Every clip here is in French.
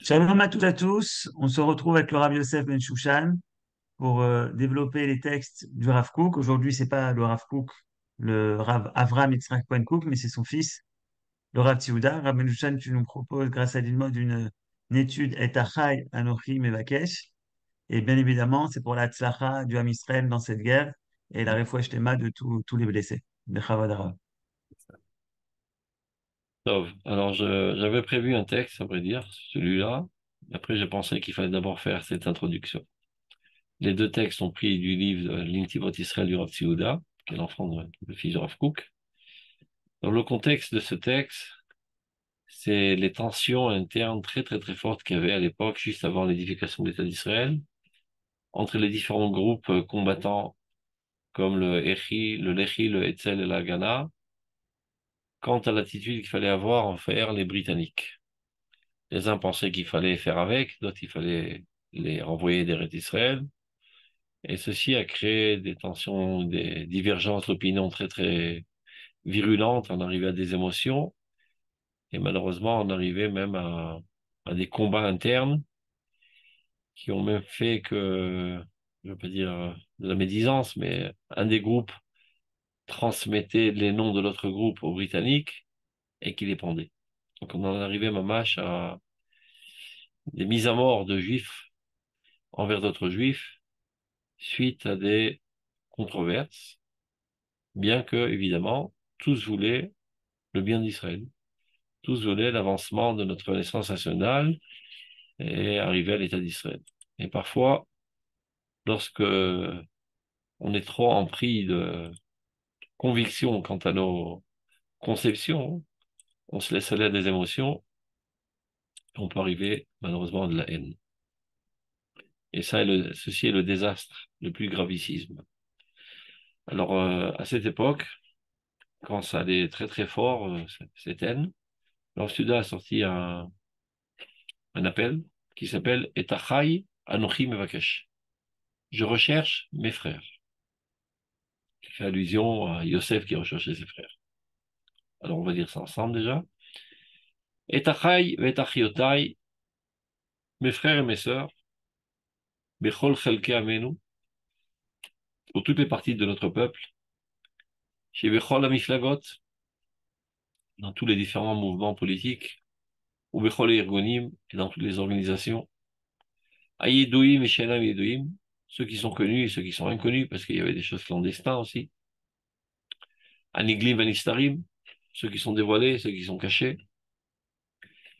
Shalom à toutes et à tous. On se retrouve avec le Rav Yosef Ben Shushan pour développer les textes du Rav Kook. Aujourd'hui, c'est pas le Rav Kook, le Rav Avram Yitzhak Cohen Kook, mais c'est son fils, le Rav Tzouda. Rav Ben Shushan, tu nous proposes, grâce à une étude Et Achai Anochi Mevakesh. Et bien évidemment, c'est pour la tzlacha du Ham Israël dans cette guerre et la refouach shlema de tous les blessés. Bechavod Harav. Tov. Alors, j'avais prévu un texte, à vrai dire, celui-là. Après, j'ai pensé qu'il fallait d'abord faire cette introduction. Les deux textes sont pris du livre L'Intivot Israël du Rav Tzihouda, qui est l'enfant le fils de Rav Kook. Dans le contexte de ce texte, c'est les tensions internes très, très, très fortes qu'il y avait à l'époque, juste avant l'édification de l'État d'Israël, entre les différents groupes combattants, comme le Echi, le Lechi, le Etzel et la Ghana, quant à l'attitude qu'il fallait avoir envers les Britanniques. Les uns pensaient qu'il fallait faire avec, d'autres il fallait les renvoyer des d'Israël. Et ceci a créé des tensions, des divergences d'opinion très très virulentes. On arrivait à des émotions et malheureusement on arrivait même à des combats internes qui ont même fait que, je veux pas dire de la médisance, mais un des groupes transmettait les noms de l'autre groupe aux Britanniques et qui les pendait. Donc on en arrivait à des mises à mort de juifs envers d'autres juifs suite à des controverses, bien que, évidemment, tous voulaient le bien d'Israël. Tous voulaient l'avancement de notre renaissance nationale et arriver à l'État d'Israël. Et parfois, lorsque on est trop empris de conviction quant à nos conceptions, on se laisse aller à des émotions, on peut arriver malheureusement à de la haine. Et ceci est le désastre le plus gravissime. Alors, à cette époque, quand ça allait très très fort, cette haine, alors Suda a sorti un appel qui s'appelle Etachai Anochi Mevakesh. Je recherche mes frères. Qui fait allusion à Yosef qui recherchait ses frères. Alors on va dire ça ensemble déjà. Etachai Vetachiotai, mes frères et mes sœurs, Bechol Chelke Amenu, pour toutes les parties de notre peuple, chez Bechol Amiflagot, dans tous les différents mouvements politiques, ou Bechol Irgonim, et dans toutes les organisations, Ayedoim et Shenam Yedoim, ceux qui sont connus et ceux qui sont inconnus, parce qu'il y avait des choses clandestines aussi, Aniglim Anistarim, ceux qui sont dévoilés, ceux qui sont cachés,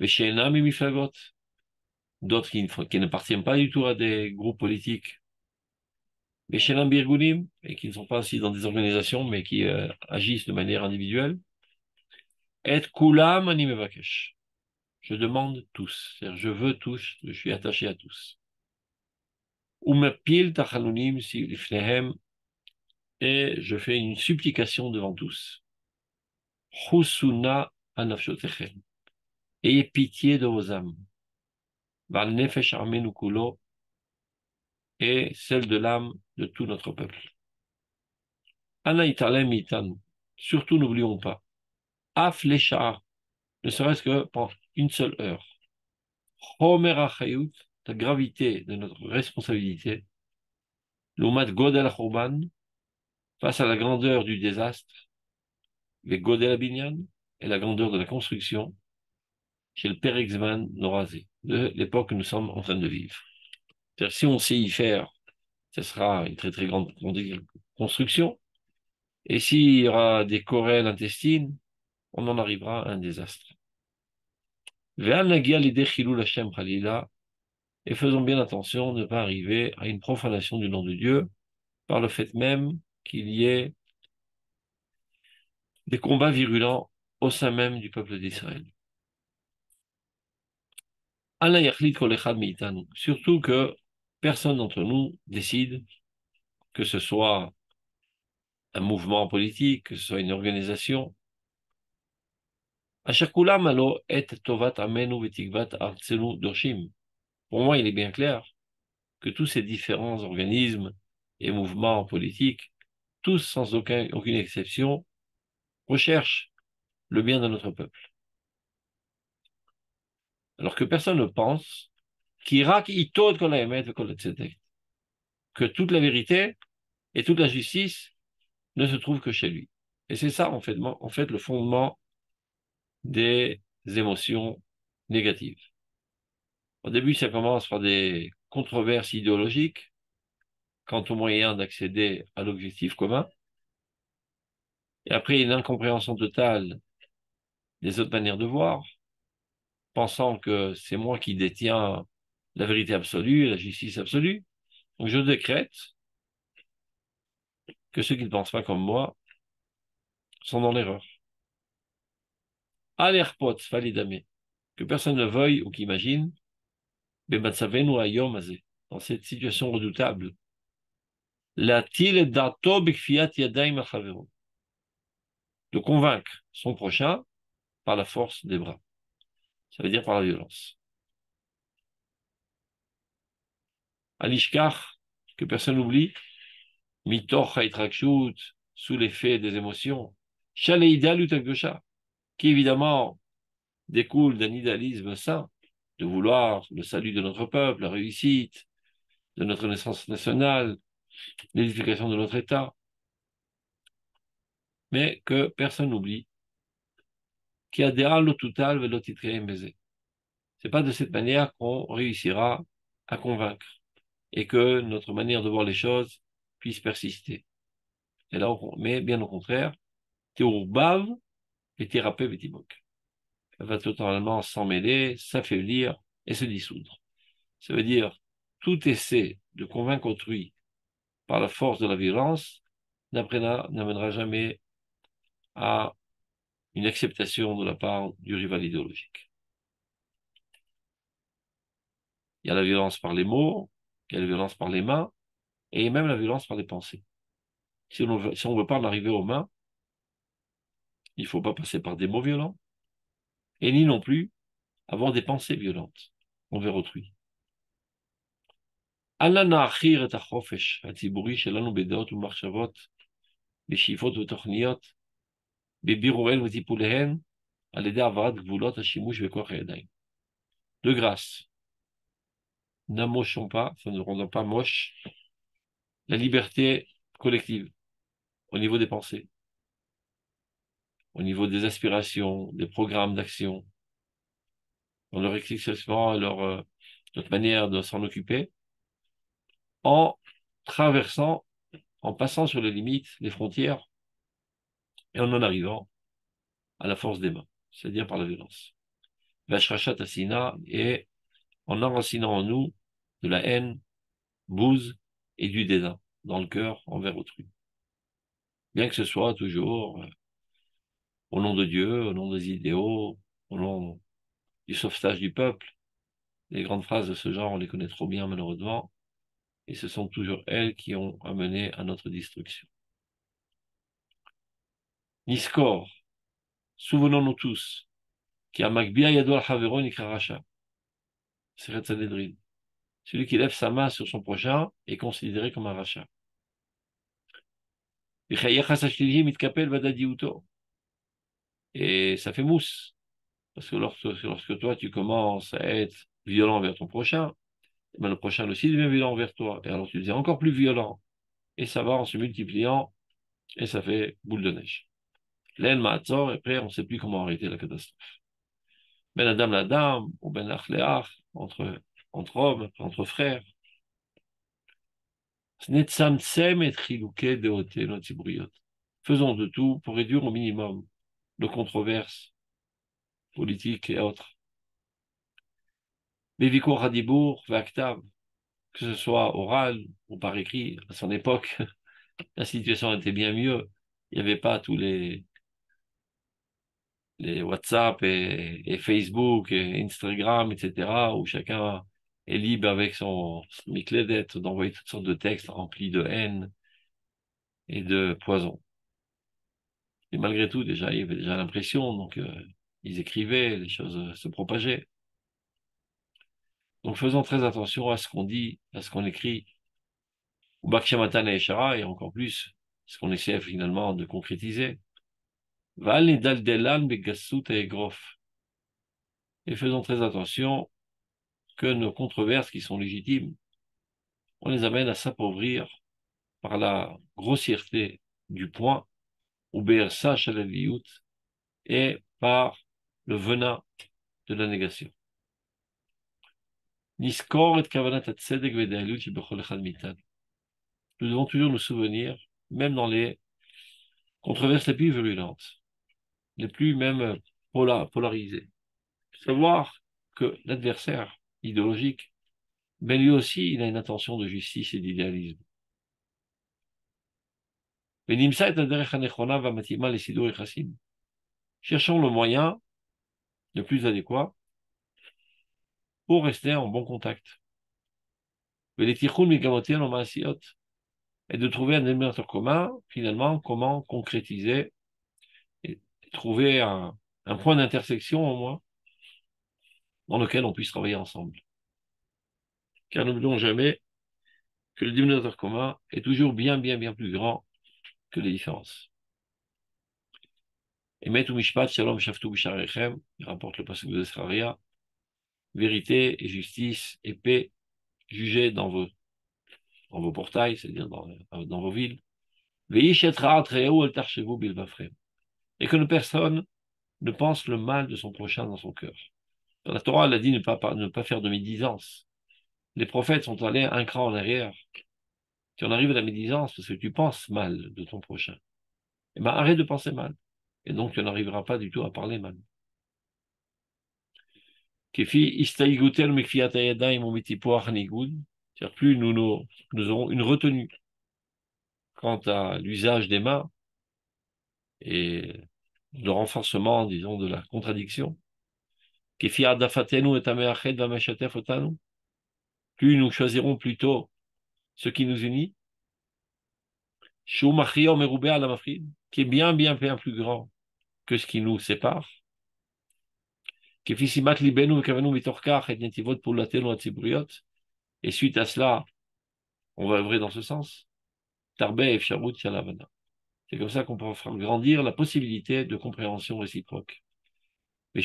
mais Shenam et Miflagot, d'autres qui n'appartiennent pas du tout à des groupes politiques, mais Shenam Birgunim, et qui ne sont pas aussi dans des organisations, mais qui agissent de manière individuelle, Et Kulam Ani Mevakesh. Je demande tous, c'est-à-dire je veux tous, je suis attaché à tous. Umepil Tachanunim Lifnehem, et je fais une supplication devant tous. Chusuna Anafshotechem. Ayez pitié de vos âmes. Val Nefesh Armenu Kulo, et celle de l'âme de tout notre peuple. Ana Italem Itanu. Surtout n'oublions pas. Af Lesha, ne serait-ce que pendant une seule heure. Homer Achayut, la gravité de notre responsabilité. L'Umat Godel Choban, face à la grandeur du désastre. Les Godel Abinyan, et la grandeur de la construction. Chez le Père Exman Norazé, de l'époque que nous sommes en train de vivre. C'est-à-dire, si on sait y faire, ce sera une très très grande construction. Et s'il y aura des querelles intestines, on en arrivera à un désastre. Ve'al nagia l'idée chilul Hashem Khalila, et faisons bien attention de ne pas arriver à une profanation du nom de Dieu par le fait même qu'il y ait des combats virulents au sein même du peuple d'Israël. Allah yachlit kol echad meitanu. Surtout que personne d'entre nous décide, que ce soit un mouvement politique, que ce soit une organisation. Asher kulam alo et tovat amenu vetikvat artsenu doshim. Pour moi, il est bien clair que tous ces différents organismes et mouvements politiques, tous sans aucune exception, recherchent le bien de notre peuple. Alors que personne ne pense qu'Irak, itod kol haemet vekol hatzedek, que toute la vérité et toute la justice ne se trouvent que chez lui. Et c'est ça, en fait, le fondement des émotions négatives. Au début, ça commence par des controverses idéologiques quant au moyen d'accéder à l'objectif commun, et après une incompréhension totale des autres manières de voir, pensant que c'est moi qui détiens la vérité absolue, la justice absolue. Donc je décrète que ceux qui ne pensent pas comme moi sont dans l'erreur. Alerpot, validame, que personne ne veuille ou qu'imagine, Bebatsavenu ayom azé, dans cette situation redoutable, la til dato bekfiat yadaim achavero, de convaincre son prochain par la force des bras. Ça veut dire par la violence. Alishkar, que personne n'oublie, mitoch haitrakshut, sous l'effet des émotions, shaleida lutakdosha, qui évidemment découle d'un idéalisme sain, de vouloir le salut de notre peuple, la réussite de notre naissance nationale, l'édification de notre État, mais que personne n'oublie, qui adhérera l'otutal velotitreim baiser. C'est pas de cette manière qu'on réussira à convaincre et que notre manière de voir les choses puisse persister. Et là, mais bien au contraire, Théourbav et Thérapeuve et Timok. Elle va totalement s'en mêler, s'affaiblir et se dissoudre. Ça veut dire tout essai de convaincre autrui par la force de la violence n'amènera jamais à une acceptation de la part du rival idéologique. Il y a la violence par les mots, il y a la violence par les mains, et même la violence par les pensées. Si on veut pas en arriver aux mains, il ne faut pas passer par des mots violents, et ni non plus avoir des pensées violentes envers autrui. אל נעכיר את החופש הציבורי שלנו בדעות ומחשבות, בשאיפות ותוכניות, בבירוריהן וטיפוליהן, על ידי העברת גבולות השימוש בכוח הידיים. De grâce, n'amochons pas, ne rendons pas moche, la liberté collective au niveau des pensées, au niveau des aspirations, des programmes d'action, dans leur exécution et notre manière de s'en occuper, en traversant, en passant sur les limites, les frontières, et en arrivant à la force des mains, c'est-à-dire par la violence. Vashrachat Asina, et en enracinant en nous de la haine, bouse et du dédain dans le cœur envers autrui. Bien que ce soit toujours au nom de Dieu, au nom des idéaux, au nom du sauvetage du peuple. Les grandes phrases de ce genre, on les connaît trop bien malheureusement, et ce sont toujours elles qui ont amené à notre destruction. Niskor, souvenons-nous tous, qui a Magbia Yadol Havero Nikra Racha. Seret Sanhedrin. Celui qui lève sa main sur son prochain est considéré comme un rachat. Et ça fait mousse. Parce que lorsque toi, tu commences à être violent vers ton prochain, eh ben, le prochain aussi devient violent vers toi. Et alors tu deviens encore plus violent. Et ça va en se multipliant, et ça fait boule de neige. L'aile ma'atzor, et après, on ne sait plus comment arrêter la catastrophe. Ben Adam la dame, ou ben ach le ach, entre hommes, entre frères. Faisons de tout pour réduire au minimum nos controverses politiques et autres. Beviko Hadibour, Vaktav, que ce soit oral ou par écrit, à son époque, la situation était bien mieux. Il n'y avait pas tous les WhatsApp et Facebook et Instagram, etc., où chacun est libre avec son micledet d'envoyer toutes sortes de textes remplis de haine et de poison. Et malgré tout, déjà, il y avait déjà l'impression, donc ils écrivaient, les choses se propageaient. Donc faisons très attention à ce qu'on dit, à ce qu'on écrit. Ou Bakshamatan et Eshara, et encore plus, ce qu'on essaie finalement de concrétiser. Val Nidal Delan Begassut et Grof. et faisons très attention que nos controverses qui sont légitimes, on les amène à s'appauvrir par la grossièreté du point, ou BRSA Shalaliout, et par le venin de la négation. Niskor et Kavanat Tzedek Vedalut Bechol Echad Mitan. Nous devons toujours nous souvenir, même dans les controverses les plus virulentes, les plus même polarisées, savoir que l'adversaire idéologique, ben lui aussi, il a une intention de justice et d'idéalisme. Cherchons le moyen le plus adéquat pour rester en bon contact. Et de trouver un dénominateur commun, finalement, comment concrétiser et trouver un point d'intersection au moins dans lequel on puisse travailler ensemble. Car n'oublions jamais que le dénominateur commun est toujours bien, bien, bien plus grand que les différences. Emet ou mishpat shalom shaftu b'sharechem, il rapporte le passage de Zechariah, vérité et justice et paix jugées dans vos portails, c'est-à-dire dans vos villes. Ve'ish et ra'at re'eu el tarchevu bilvafrem. Et que personne ne pense le mal de son prochain dans son cœur. Dans la Torah, elle a dit ne pas faire de médisance. Les prophètes sont allés un cran en arrière. Tu en arrives à la médisance parce que tu penses mal de ton prochain. Eh bien, arrête de penser mal. Et donc, tu n'arriveras pas du tout à parler mal. C'est-à-dire, plus nous aurons une retenue quant à l'usage des mains et le renforcement, disons, de la contradiction. Plus nous choisirons plutôt ce qui nous unit, qui est bien, bien, bien plus grand que ce qui nous sépare. Et suite à cela, on va œuvrer dans ce sens. C'est comme ça qu'on pourra faire grandir la possibilité de compréhension réciproque. Et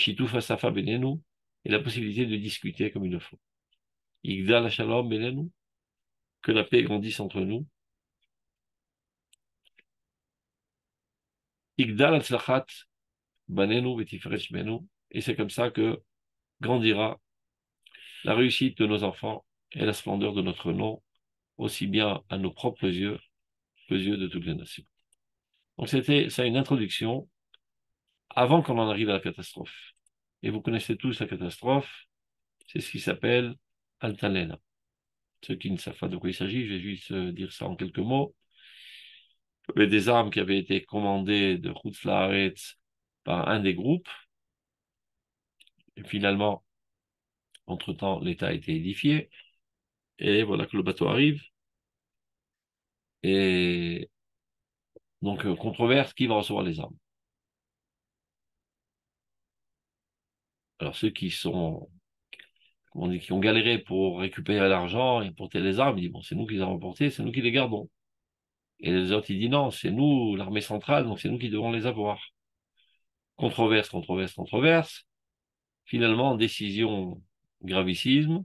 la possibilité de discuter comme il le faut. Igdal Shalom Benenu, que la paix grandisse entre nous. Igdal Atzlachat Banenu Vetifresh Benu, et c'est comme ça que grandira la réussite de nos enfants et la splendeur de notre nom, aussi bien à nos propres yeux qu'aux yeux de toutes les nations. Donc c'était ça une introduction avant qu'on en arrive à la catastrophe. Et vous connaissez tous la catastrophe, c'est ce qui s'appelle Altalena. Ceux qui ne savent pas de quoi il s'agit, je vais juste dire ça en quelques mots. Il y avait des armes qui avaient été commandées de Chutz La'aretz par un des groupes. Et finalement, entre-temps, l'État a été édifié. Et voilà que le bateau arrive. Et donc, controverse, qui va recevoir les armes? Alors, ceux qui sont, comment on dit, qui ont galéré pour récupérer l'argent et porter les armes, ils disent, bon, c'est nous qui les avons portées, c'est nous qui les gardons. Et les autres, ils disent, non, c'est nous, l'armée centrale, donc c'est nous qui devons les avoir. Controverse, controverse, controverse. Finalement, décision gravissime.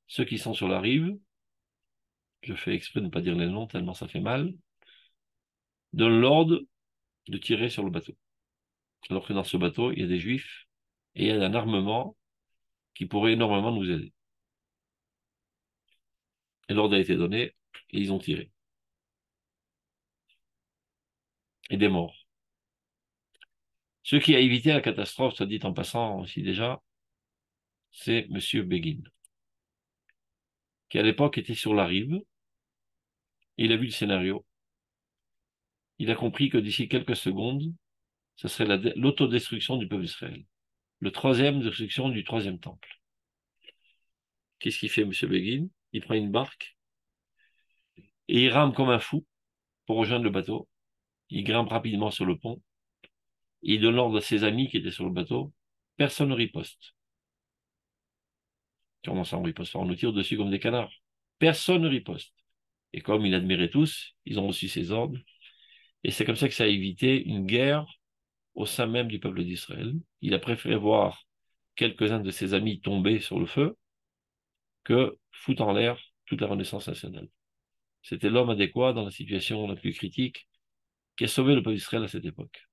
Ceux qui sont sur la rive, je fais exprès de ne pas dire les noms tellement ça fait mal, donnent l'ordre de tirer sur le bateau. Alors que dans ce bateau, il y a des juifs et il y a un armement qui pourrait énormément nous aider. Et l'ordre a été donné et ils ont tiré. Et des morts. Ce qui a évité la catastrophe, soit dit en passant aussi déjà, c'est Monsieur Begin, qui à l'époque était sur la rive. Il a vu le scénario. Il a compris que d'ici quelques secondes, ce serait l'autodestruction du peuple d'Israël. Le troisième destruction du troisième temple. Qu'est-ce qu'il fait, Monsieur Begin? Il prend une barque et il rame comme un fou pour rejoindre le bateau. Il grimpe rapidement sur le pont. Il donne l'ordre à ses amis qui étaient sur le bateau. Personne ne riposte. Comment ça, on riposte pas? On nous tire dessus comme des canards. Personne ne riposte. Et comme il admirait tous, ils ont reçu ses ordres. Et c'est comme ça que ça a évité une guerre au sein même du peuple d'Israël. Il a préféré voir quelques-uns de ses amis tombés sur le feu que fout en l'air toute la Renaissance nationale. C'était l'homme adéquat dans la situation la plus critique qui a sauvé le peuple d'Israël à cette époque.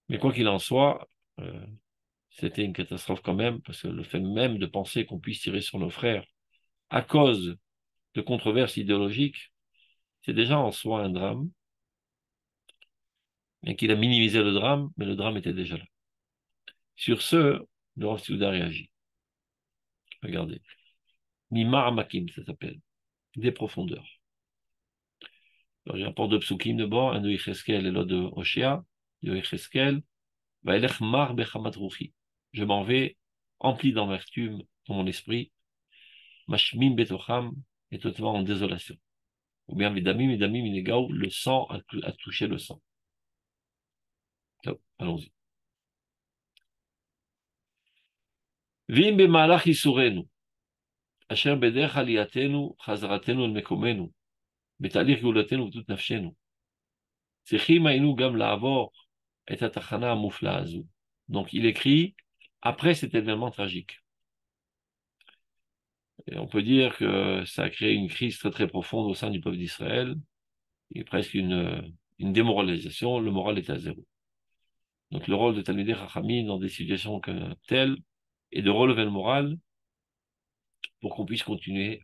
Mais quoi qu'il en soit, euh, c'était une catastrophe quand même, parce que le fait même de penser qu'on puisse tirer sur nos frères à cause de controverses idéologiques, c'est déjà en soi un drame, et qu'il a minimisé le drame, mais le drame était déjà là. Sur ce, le Rav Souda réagit. Regardez. Mimar Makim, ça s'appelle. Des profondeurs. Alors, j'ai un rapport de Psukim de bord, un de Yecheskel et l'autre de Hoshea, de Yecheskel. Vaelech mar bechamat ruchi. Je m'en vais, empli d'amertume dans mon esprit, mashmim betocham, et totalement en désolation. Ou bien Vidamim, Inegaou, le sang a touché le sang. Allons-y. Vim bemalach isurenu, asher bederch aliyatenu, chazaratenu el mekomenu, בתהליך גאולתנו ותות נפשנו. צריכים היינו גם לעבור את התחנה המופלאה הזו. Donc il écrit après cet événement tragique. Et on peut dire que ça a créé une crise très très profonde au sein du peuple d'Israël, et presque une démoralisation, le moral est à zéro. Donc le rôle de Talmidei Chachamim dans des situations comme telles est de relever le moral pour qu'on puisse continuer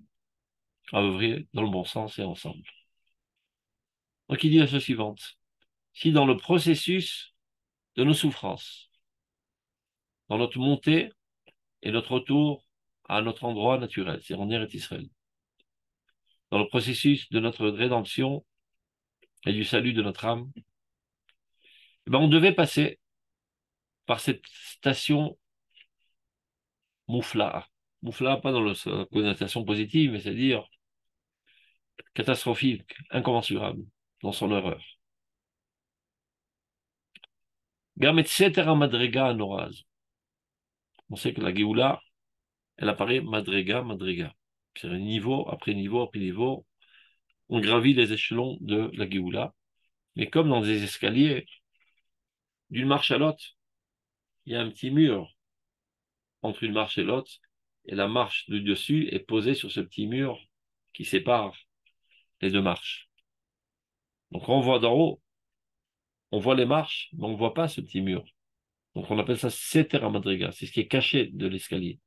à œuvrer dans le bon sens et ensemble. Donc il dit la chose suivante. Si dans le processus de nos souffrances, dans notre montée et notre retour à notre endroit naturel, c'est en Eretz Israël, dans le processus de notre rédemption et du salut de notre âme, eh ben on devait passer par cette station moufla. Moufla, pas dans la connotation positive, mais c'est-à-dire catastrophique, incommensurable, dans son horreur. Gam et cetera madrega anoraz. On sait que la Géoula, elle apparaît madrega, madrega. C'est niveau après niveau après niveau. On gravit les échelons de la Géoula. Mais comme dans des escaliers, d'une marche à l'autre, il y a un petit mur entre une marche et l'autre, et la marche du dessus est posée sur ce petit mur qui sépare les deux marches. Donc quand on voit d'en haut, on voit les marches, mais on ne voit pas ce petit mur. Donc on appelle ça Seter Madriga, c'est ce qui est caché de l'escalier.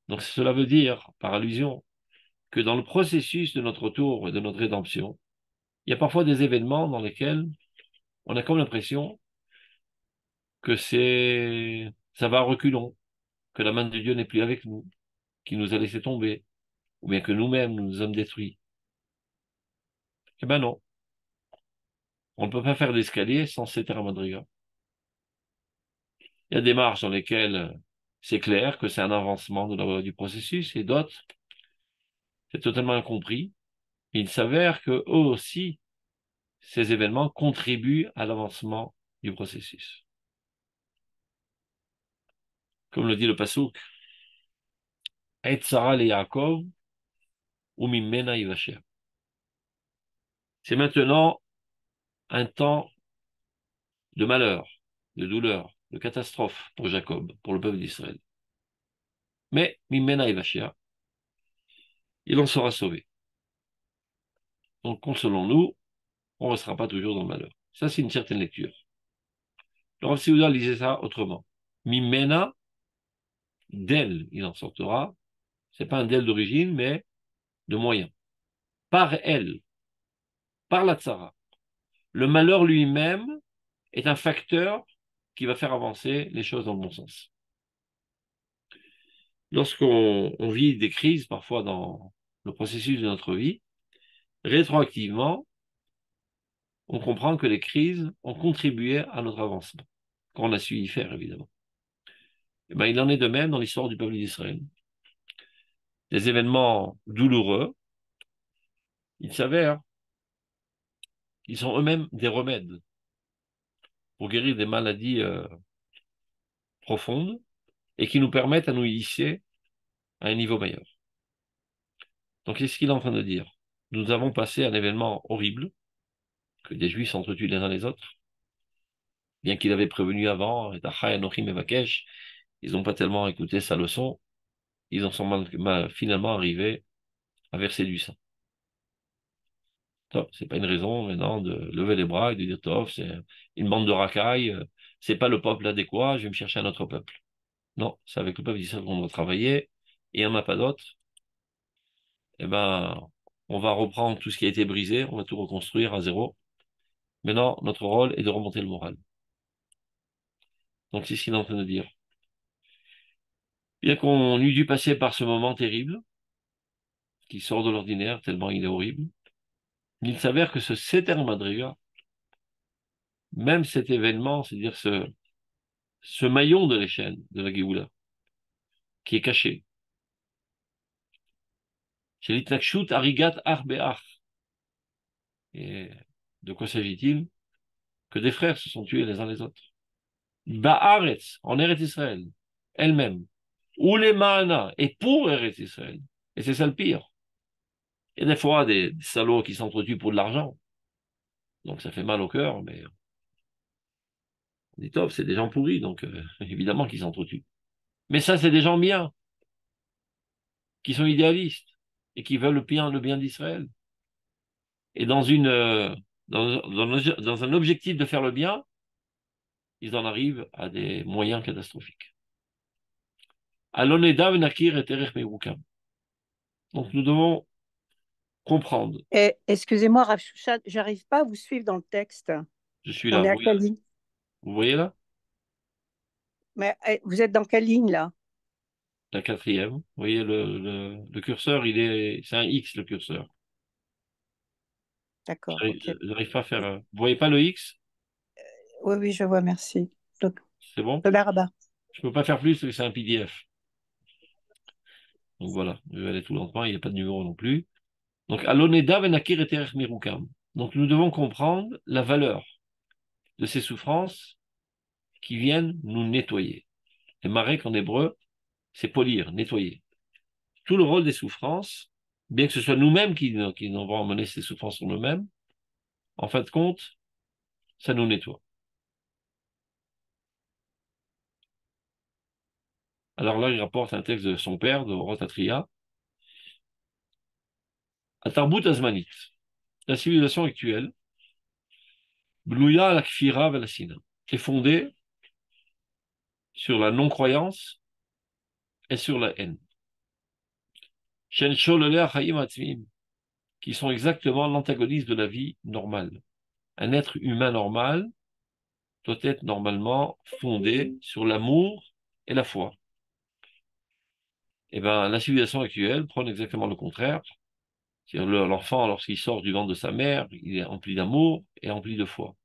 Donc cela veut dire, par allusion, que dans le processus de notre retour et de notre rédemption, il y a parfois des événements dans lesquels on a comme l'impression que ça va à reculons, que la main de Dieu n'est plus avec nous, qu'il nous a laissé tomber, ou bien que nous-mêmes nous sommes détruits. Eh ben non, on ne peut pas faire d'escalier sans Seter Madriga. Il y a des marches dans lesquelles c'est clair que c'est un avancement du processus, et d'autres, c'est totalement incompris. Il s'avère que eux aussi, ces événements contribuent à l'avancement du processus. Comme le dit le Passouk, Et Sarah le Yaakov, ou Mimena Yivasher. C'est maintenant un temps de malheur, de douleur, de catastrophe pour Jacob, pour le peuple d'Israël. Mais Mimena Yivasher, il en sera sauvé. Donc consolons-nous, on ne restera pas toujours dans le malheur. Ça, c'est une certaine lecture. Le Rav Seuda lisait ça autrement. Mimena, d'elle, il en sortira. C'est pas un d'elle d'origine, mais de moyen. Par elle, par la tzara. Le malheur lui-même est un facteur qui va faire avancer les choses dans le bon sens. Lorsqu'on vit des crises, parfois dans le processus de notre vie, rétroactivement, on comprend que les crises ont contribué à notre avancement, quand on a su y faire, évidemment. Et ben, il en est de même dans l'histoire du peuple d'Israël. Des événements douloureux, il s'avère qu'ils sont eux-mêmes des remèdes pour guérir des maladies profondes et qui nous permettent à nous hisser à un niveau meilleur. Donc, qu'est-ce qu'il est en train de dire? Nous avons passé un événement horrible, que des Juifs s'entretuent les uns les autres, bien qu'il avait prévenu avant, et Tacha, Anochim et Vakesh, ils n'ont pas tellement écouté sa leçon, ils en sont finalement arrivés à verser du sang. C'est pas une raison maintenant de lever les bras et de dire, Tov, c'est une bande de racailles, c'est pas le peuple adéquat, je vais me chercher un autre peuple. Non, c'est avec le peuple d'Israël qu'on doit travailler, et il n'y en a pas d'autre. Eh ben, on va reprendre tout ce qui a été brisé, on va tout reconstruire à zéro. Maintenant, notre rôle est de remonter le moral. Donc, c'est ce qu'il est en train de dire. Bien qu'on eût dû passer par ce moment terrible, qui sort de l'ordinaire, tellement il est horrible, il s'avère que ce Seter Madriga, même cet événement, c'est-à-dire ce maillon de l'échelle de la Géoula, qui est caché, c'est l'Itnakshut Arigat Arbeach. Et de quoi s'agit-il? Que des frères se sont tués les uns les autres. Ba'aretz, en Eretz Israël, elle-même. Ou les Ma'ana, et pour Eretz Israël. Et c'est ça le pire. Il y a des fois des salauds qui s'entretuent pour de l'argent. Donc ça fait mal au cœur, mais on dit top, c'est des gens pourris, donc évidemment qu'ils s'entretuent. Mais ça, c'est des gens bien, qui sont idéalistes, et qui veulent le bien d'Israël. Et dans un objectif de faire le bien, ils en arrivent à des moyens catastrophiques. Aloneda venakir et terech merukam. Donc nous devons comprendre. Et, excusez-moi, Rav Shushan, j'arrive pas à vous suivre dans le texte. Je suis On là. est à quelle ligne? Vous voyez là? Mais vous êtes dans quelle ligne là? La quatrième. Vous voyez le curseur, c'est un X le curseur. D'accord, ok. J'arrive pas à faire. Vous voyez pas le X? Oui, oui, je vois, merci. Donc, C'est bon? de là-bas. Je peux pas faire plus parce que c'est un PDF. Donc voilà, je vais aller tout lentement, il n'y a pas de numéro non plus. Donc, Aloneda venakir et terech merukam. Donc nous devons comprendre la valeur de ces souffrances qui viennent nous nettoyer. Et marek en hébreu, c'est polir, nettoyer. Tout le rôle des souffrances, bien que ce soit nous-mêmes qui nous avons emmené ces souffrances sur nous-mêmes, en fin de compte, ça nous nettoie. Alors là, il rapporte un texte de son père, de Rotatria, à Tarbut Azmanit, la civilisation actuelle, Blouya la Kfira la Sina, est fondée sur la non-croyance et sur la haine. Shen Shololeh Chaim Atzmim, qui sont exactement l'antagonisme de la vie normale. Un être humain normal doit être normalement fondé sur l'amour et la foi. Eh bien, la civilisation actuelle prône exactement le contraire. L'enfant, lorsqu'il sort du ventre de sa mère, il est empli d'amour et empli de foi.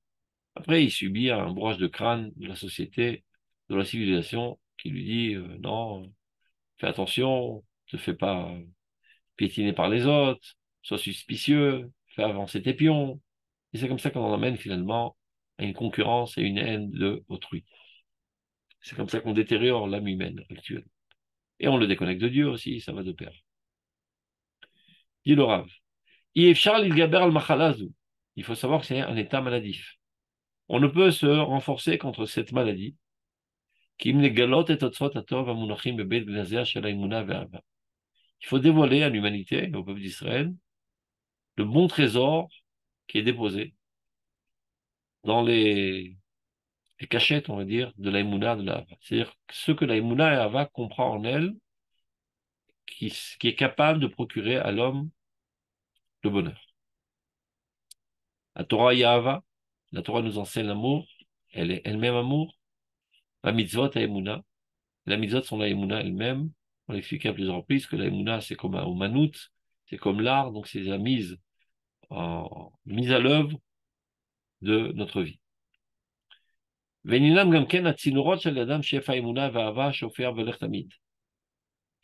Après, il subit un broche de crâne de la société, de la civilisation, qui lui dit non, fais attention, ne te fais pas piétiner par les autres, sois suspicieux, fais avancer tes pions. Et c'est comme ça qu'on en amène finalement à une concurrence et une haine de autrui. C'est comme ça qu'on détériore l'âme humaine actuelle. Et on le déconnecte de Dieu aussi, ça va de pair. Dit le Rav. Il faut savoir que c'est un état maladif. On ne peut se renforcer contre cette maladie. Il faut dévoiler à l'humanité, au peuple d'Israël, le bon trésor qui est déposé dans les cachettes, on va dire, de l'Aïmouna, de la Hava. C'est-à-dire ce que l'Aïmouna et Hava comprend en elle, qui est capable de procurer à l'homme le bonheur. La Torah Yahava, la Torah nous enseigne l'amour, elle est elle-même amour. La mitzvot Aïmouna, la mitzvot sont la Aïmouna elle-même. On l'a expliqué à plusieurs reprises que la Aïmouna, c'est comme un manout, c'est comme l'art, donc c'est la mise à l'œuvre de notre vie.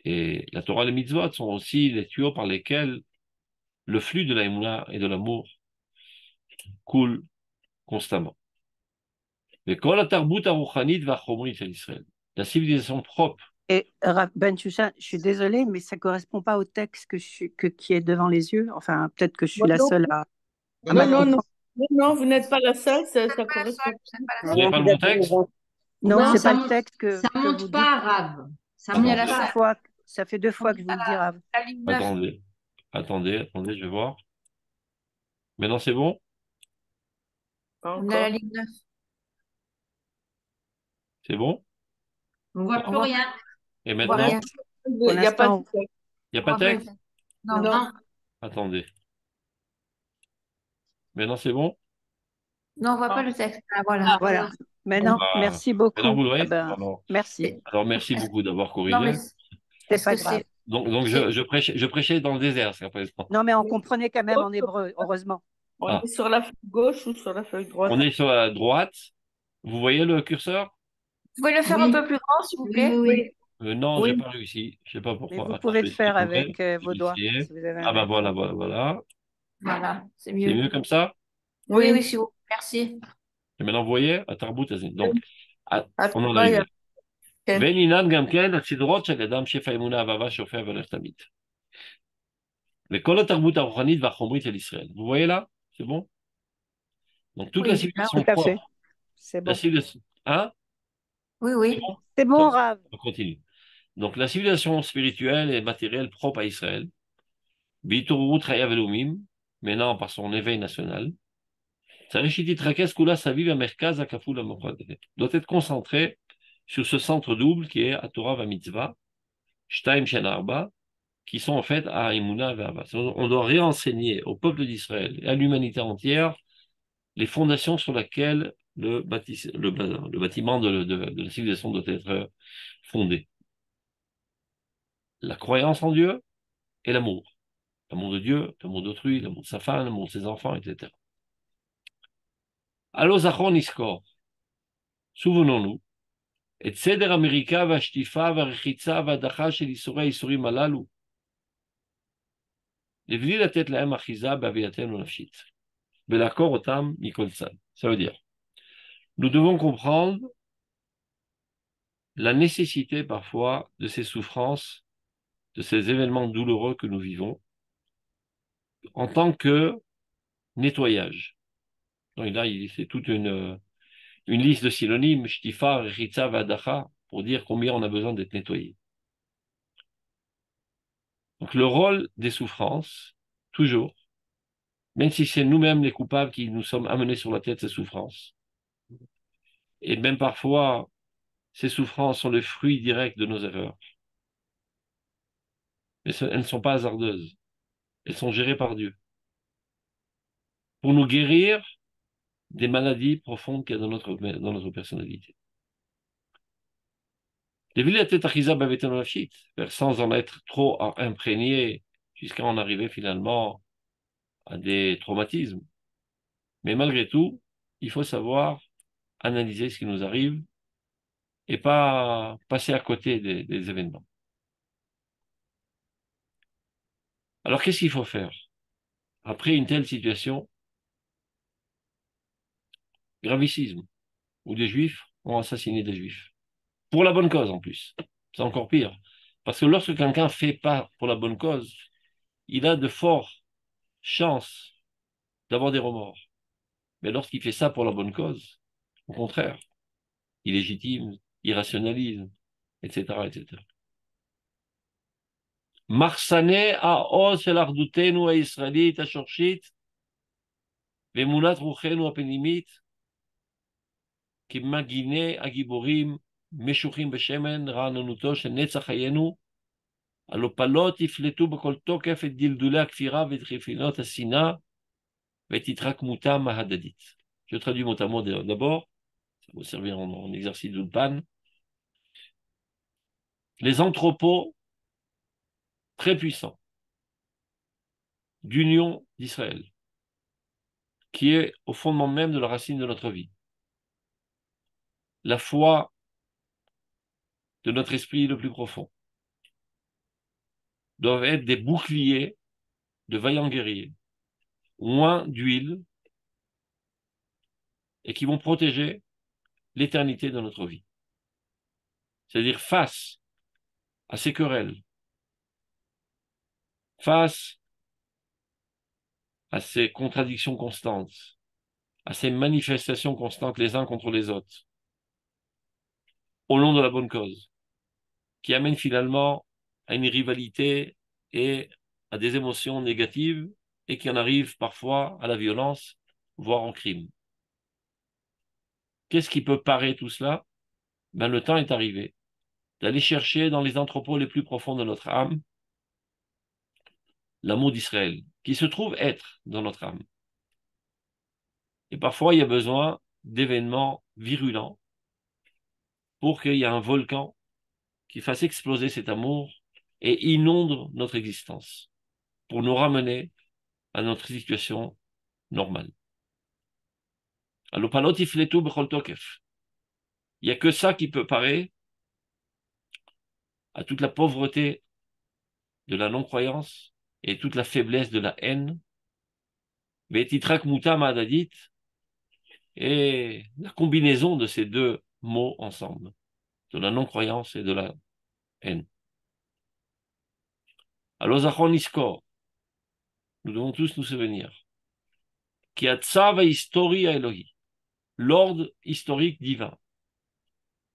Et la Torah et les mitzvot sont aussi les tuyaux par lesquels le flux de l'aïmouna et de l'amour coule constamment. La civilisation propre. Et Rav Ben Shushan, je suis désolée, mais ça correspond pas au texte qui est devant les yeux. Enfin, peut-être que je suis la seule à Non, mal non, non, comprendre. Non, non, vous n'êtes pas la seule, ça Vous n'êtes pas la seule, correspond. vous n'êtes pas la Vous n'avez seule. pas le vous bon êtes au texte? courant. Non, Non, c'est pas ça le monte, texte ça que vous monte dites. pas arabe. Ça On Attendez. est à monte la Deux pas. seule. fois, ça fait deux On fois que est je vous à le dis, Rav. la ligne 9. Attendez, je vais voir. Maintenant, c'est bon? Pas On est à la encore. ligne 9. C'est bon? On voit On plus voit, rien. Et on voit maintenant, rien. Pour Il n'y a pas de l'instant, texte. il n'y a On pas voit de pas le texte? texte. Non. Non. Attendez. Maintenant, c'est bon? Non, on voit pas Non. le texte. Ah, voilà. voilà. Bon, Maintenant, bah, merci maintenant, vous beaucoup. le Ah voyez? ben, merci. Alors, merci Est-ce- beaucoup d'avoir Non, mais corrigé. C'est est-ce pas que grave. c'est. Donc c'est- je prêchais dans le désert jusqu'à présent. Non, mais on comprenait quand même en hébreu, heureusement. On Ah, est sur la feuille gauche ou sur la feuille droite? on est sur la droite. Vous voyez le curseur? Vous pouvez le faire un Oui. peu plus grand, s'il vous Oui, plaît? oui, oui. Non, j'ai Oui. pas réussi. Je sais pas Mais pourquoi. vous Attends, pouvez je le vais essayer faire quand même. avec Je vos vais doigts, essayer. si vous avez un Ah bah iPhone. voilà. Voilà, c'est C'est mieux. mieux comme ça? Oui, Oui. s'il vous plaît. Merci. Et maintenant, vous voyez? Donc, on en Attends, il y arrive a là. כן. ואינן גם כן הסדרות של אדם שפע אמונה ואהבה שופע והולך תמיד. וכל התרבות הרוחנית והחומרית של ישראל. Vous voyez là? C'est bon? Donc toute la Oui, civilisation Tout à fait. propre. C'est La bon. civilisation. Hein? oui, C'est oui. bon? C'est bon, Attends, Rav. on continue. Donc la civilisation spirituelle et matérielle propre à Israël, בהתעוררות חייו הלאומיים, maintenant par son éveil national, צריך שהיא תתרכז כולה סביב המרכז הכפול המאוחד, doit être concentrée sur ce centre double qui est Torah va mitzvah, Shtaim Shen Arba, qui sont en fait à Emouna et Avas. On doit réenseigner au peuple d'Israël et à l'humanité entière les fondations sur lesquelles le bâtiment de la civilisation doit être fondé. La croyance en Dieu et l'amour. L'amour de Dieu, l'amour d'autrui, l'amour de sa femme, l'amour de ses enfants, etc. Allo Zachor Niskor. Souvenons-nous. Et Seder Amerika והשטיפה והרחיצה וההדחה של ייסורי הייסורים הללו. לבלי לתת להם אחיזה בהווייתנו נפשית. ולעקור אותם מכל צד. Ça veut dire, nous devons comprendre la nécessité parfois de ces souffrances, de ces événements douloureux que nous vivons, en tant que nettoyage. Donc là, c'est toute une liste de synonymes, shtifa, ritza, vadacha, pour dire combien on a besoin d'être nettoyé. Donc le rôle des souffrances, toujours, même si c'est nous-mêmes les coupables qui nous sommes amenés sur la tête ces souffrances, et même parfois, ces souffrances sont le fruit direct de nos erreurs. Mais elles ne sont pas hasardeuses. Elles sont gérées par Dieu. Pour nous guérir des maladies profondes qu'il y a dans notre personnalité. Sans en être trop imprégné jusqu'à en arriver finalement à des traumatismes. Mais malgré tout, il faut savoir analyser ce qui nous arrive et pas passer à côté des événements. Alors, qu'est-ce qu'il faut faire? Après une telle situation, gravissime, où des Juifs ont assassiné des Juifs. Pour la bonne cause, en plus. C'est encore pire. Parce que lorsque quelqu'un fait pas pour la bonne cause, il a de fortes chances d'avoir des remords. Mais lorsqu'il fait ça pour la bonne cause, au contraire, il légitime, il rationalise, etc., etc. מחסני העוז של אחדותנו הישראלית השורשית ואמונת רוחנו הפנימית כמגיני הגיבורים משוחים בשמן רעננותו של נצח חיינו, הלא פלות יפלטו בכל תוקף את דלדולי הכפירה ואת חיפינות השנאה ואת התחכמותם ההדדית. Je traduis mot à mot d'abord, ça va servir en exercice d'ulpan. Les entrepôts très puissants d'union d'Israël, qui est au fondement même de la racine de notre vie. La foi de notre esprit le plus profond doivent être des boucliers de vaillants guerriers, oints d'huile, et qui vont protéger l'éternité de notre vie. C'est-à-dire face à ces querelles, face à ces contradictions constantes, à ces manifestations constantes les uns contre les autres, au nom de la bonne cause, qui amènent finalement à une rivalité et à des émotions négatives et qui en arrivent parfois à la violence, voire en crime. Qu'est-ce qui peut parer tout cela? Ben, le temps est arrivé d'aller chercher dans les entrepôts les plus profonds de notre âme l'amour d'Israël, qui se trouve être dans notre âme. Et parfois, il y a besoin d'événements virulents pour qu'il y ait un volcan qui fasse exploser cet amour et inonde notre existence, pour nous ramener à notre situation normale. Alors, il n'y a que ça qui peut parer à toute la pauvreté de la non-croyance et toute la faiblesse de la haine. Vetitrak mutam adadit, et la combinaison de ces deux mots ensemble, de la non-croyance et de la haine. Alors, Zachon Iskor, nous devons tous nous souvenir, qui a tsav historia Elohi, l'ordre historique divin,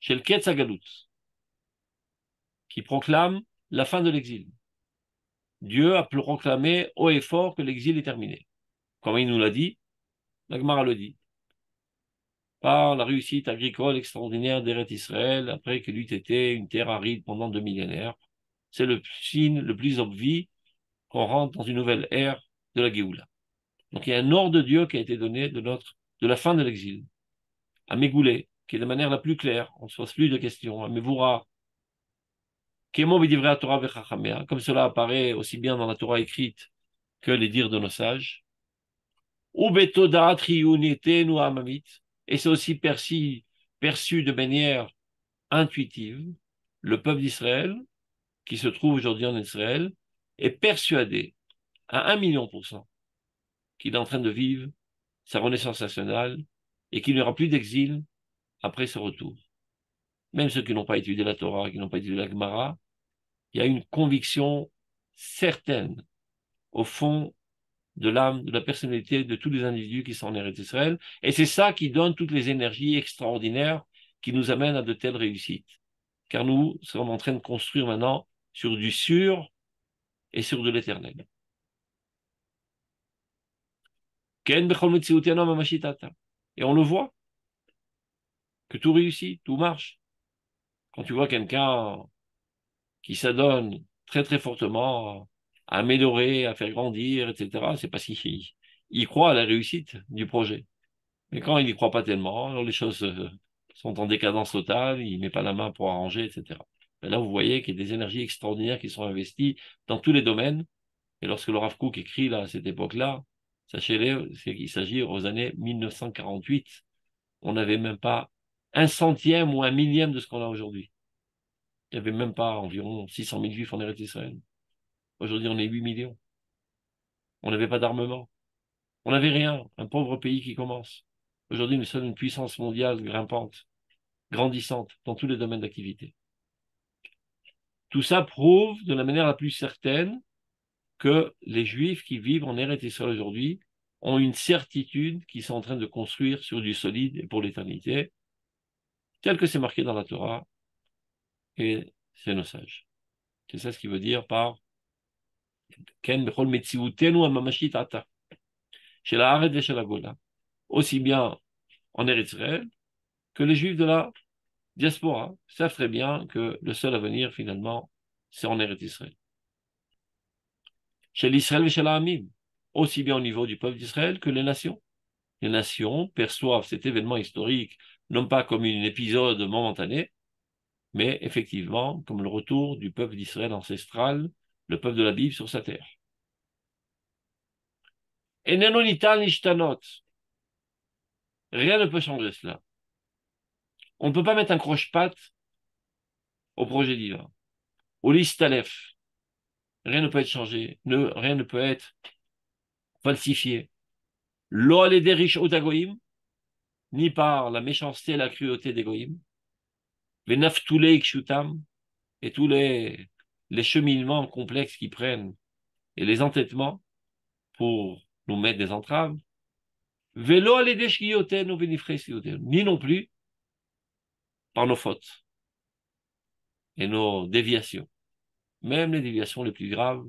chez le Ketz Hagalut, qui proclame la fin de l'exil. Dieu a proclamé haut et fort que l'exil est terminé. Comme il nous l'a dit, la Gemara le dit, par la réussite agricole extraordinaire d'Eret Israël, après qu'il eût été une terre aride pendant 2 millénaires. C'est le signe le plus obvi qu'on rentre dans une nouvelle ère de la Géoula. Donc il y a un ordre de Dieu qui a été donné de la fin de l'exil, à Mégoulé, qui est de manière la plus claire, on ne se pose plus de questions, à Mevoura, comme cela apparaît aussi bien dans la Torah écrite que les dires de nos sages. Et c'est aussi perçu de manière intuitive. Le peuple d'Israël, qui se trouve aujourd'hui en Israël, est persuadé à 1 million% qu'il est en train de vivre sa renaissance nationale et qu'il n'y aura plus d'exil après ce retour. Même ceux qui n'ont pas étudié la Torah, qui n'ont pas étudié la Gemara, il y a une conviction certaine au fond de l'âme, de la personnalité de tous les individus qui sont en Eretz Israël. Et c'est ça qui donne toutes les énergies extraordinaires qui nous amènent à de telles réussites. Car nous sommes en train de construire maintenant sur du sûr et sur de l'éternel. Et on le voit, que tout réussit, tout marche. Quand tu vois quelqu'un qui s'adonne très très fortement à améliorer, à faire grandir, etc., c'est parce qu'il croit à la réussite du projet. Mais quand il n'y croit pas tellement, alors les choses sont en décadence totale, il ne met pas la main pour arranger, etc. Et là, vous voyez qu'il y a des énergies extraordinaires qui sont investies dans tous les domaines. Et lorsque le Rav Kook écrit là, à cette époque-là, sachez-le, c'est qu'il s'agit aux années 1948. On n'avait même pas 1/100e ou 1 millième de ce qu'on a aujourd'hui. Il n'y avait même pas environ 600 000 juifs en Eretz Israël. Aujourd'hui, on est 8 millions. On n'avait pas d'armement. On n'avait rien. Un pauvre pays qui commence. Aujourd'hui, nous sommes une puissance mondiale grimpante, grandissante dans tous les domaines d'activité. Tout ça prouve de la manière la plus certaine que les Juifs qui vivent en Eretz Israël aujourd'hui ont une certitude qu'ils sont en train de construire sur du solide et pour l'éternité, tel que c'est marqué dans la Torah et c'est nos sages. C'est ça ce qu'il veut dire par Ken bechol metziutenu amamashit ata, chez la Haaretz et chez la Gola, aussi bien en Eretz Israël que les Juifs de la diaspora savent très bien que le seul avenir, finalement, c'est en Eretz Israël. Chez l'Israël et chez l'Amim, aussi bien au niveau du peuple d'Israël que les nations. Les nations perçoivent cet événement historique non pas comme un épisode momentané, mais effectivement comme le retour du peuple d'Israël ancestral, le peuple de la Bible sur sa terre. Et Nenonitan Ishtanot, rien ne peut changer cela. On ne peut pas mettre un croche-patte au projet divin. Au listalef, rien ne peut être changé, rien ne peut être falsifié. Lo alederish otagoïm, ni par la méchanceté et la cruauté des goïm. Venaftulei kshutam, et tous les cheminements complexes qu'ils prennent et les entêtements pour nous mettre des entraves. Velo alede shkiyotenu venifrei siyotenu. Ni non plus par nos fautes et nos déviations. Même les déviations les plus graves,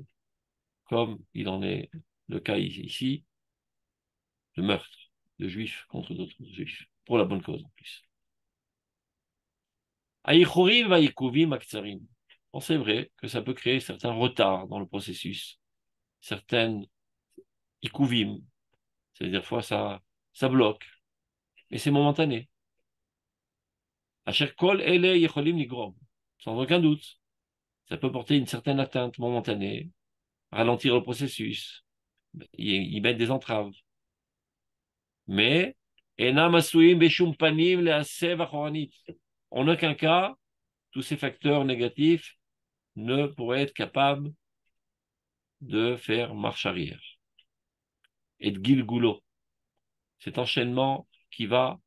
comme il en est le cas ici, le meurtre de juifs contre d'autres juifs, pour la bonne cause en plus. Aïchorim vaïkouvim aktsarim. Bon, c'est vrai que ça peut créer certains retards dans le processus, certaines ikouvim, c'est-à-dire fois ça bloque, mais c'est momentané. Asher kol ele yecholim ligrom, sans aucun doute, ça peut porter une certaine atteinte momentanée, ralentir le processus, y mettre des entraves. Mais, enam asuim beshum panim leasev achoranit. En aucun cas, tous ces facteurs négatifs ne pourraient être capables de faire marche arrière. Et de gilgulo, cet enchaînement qui va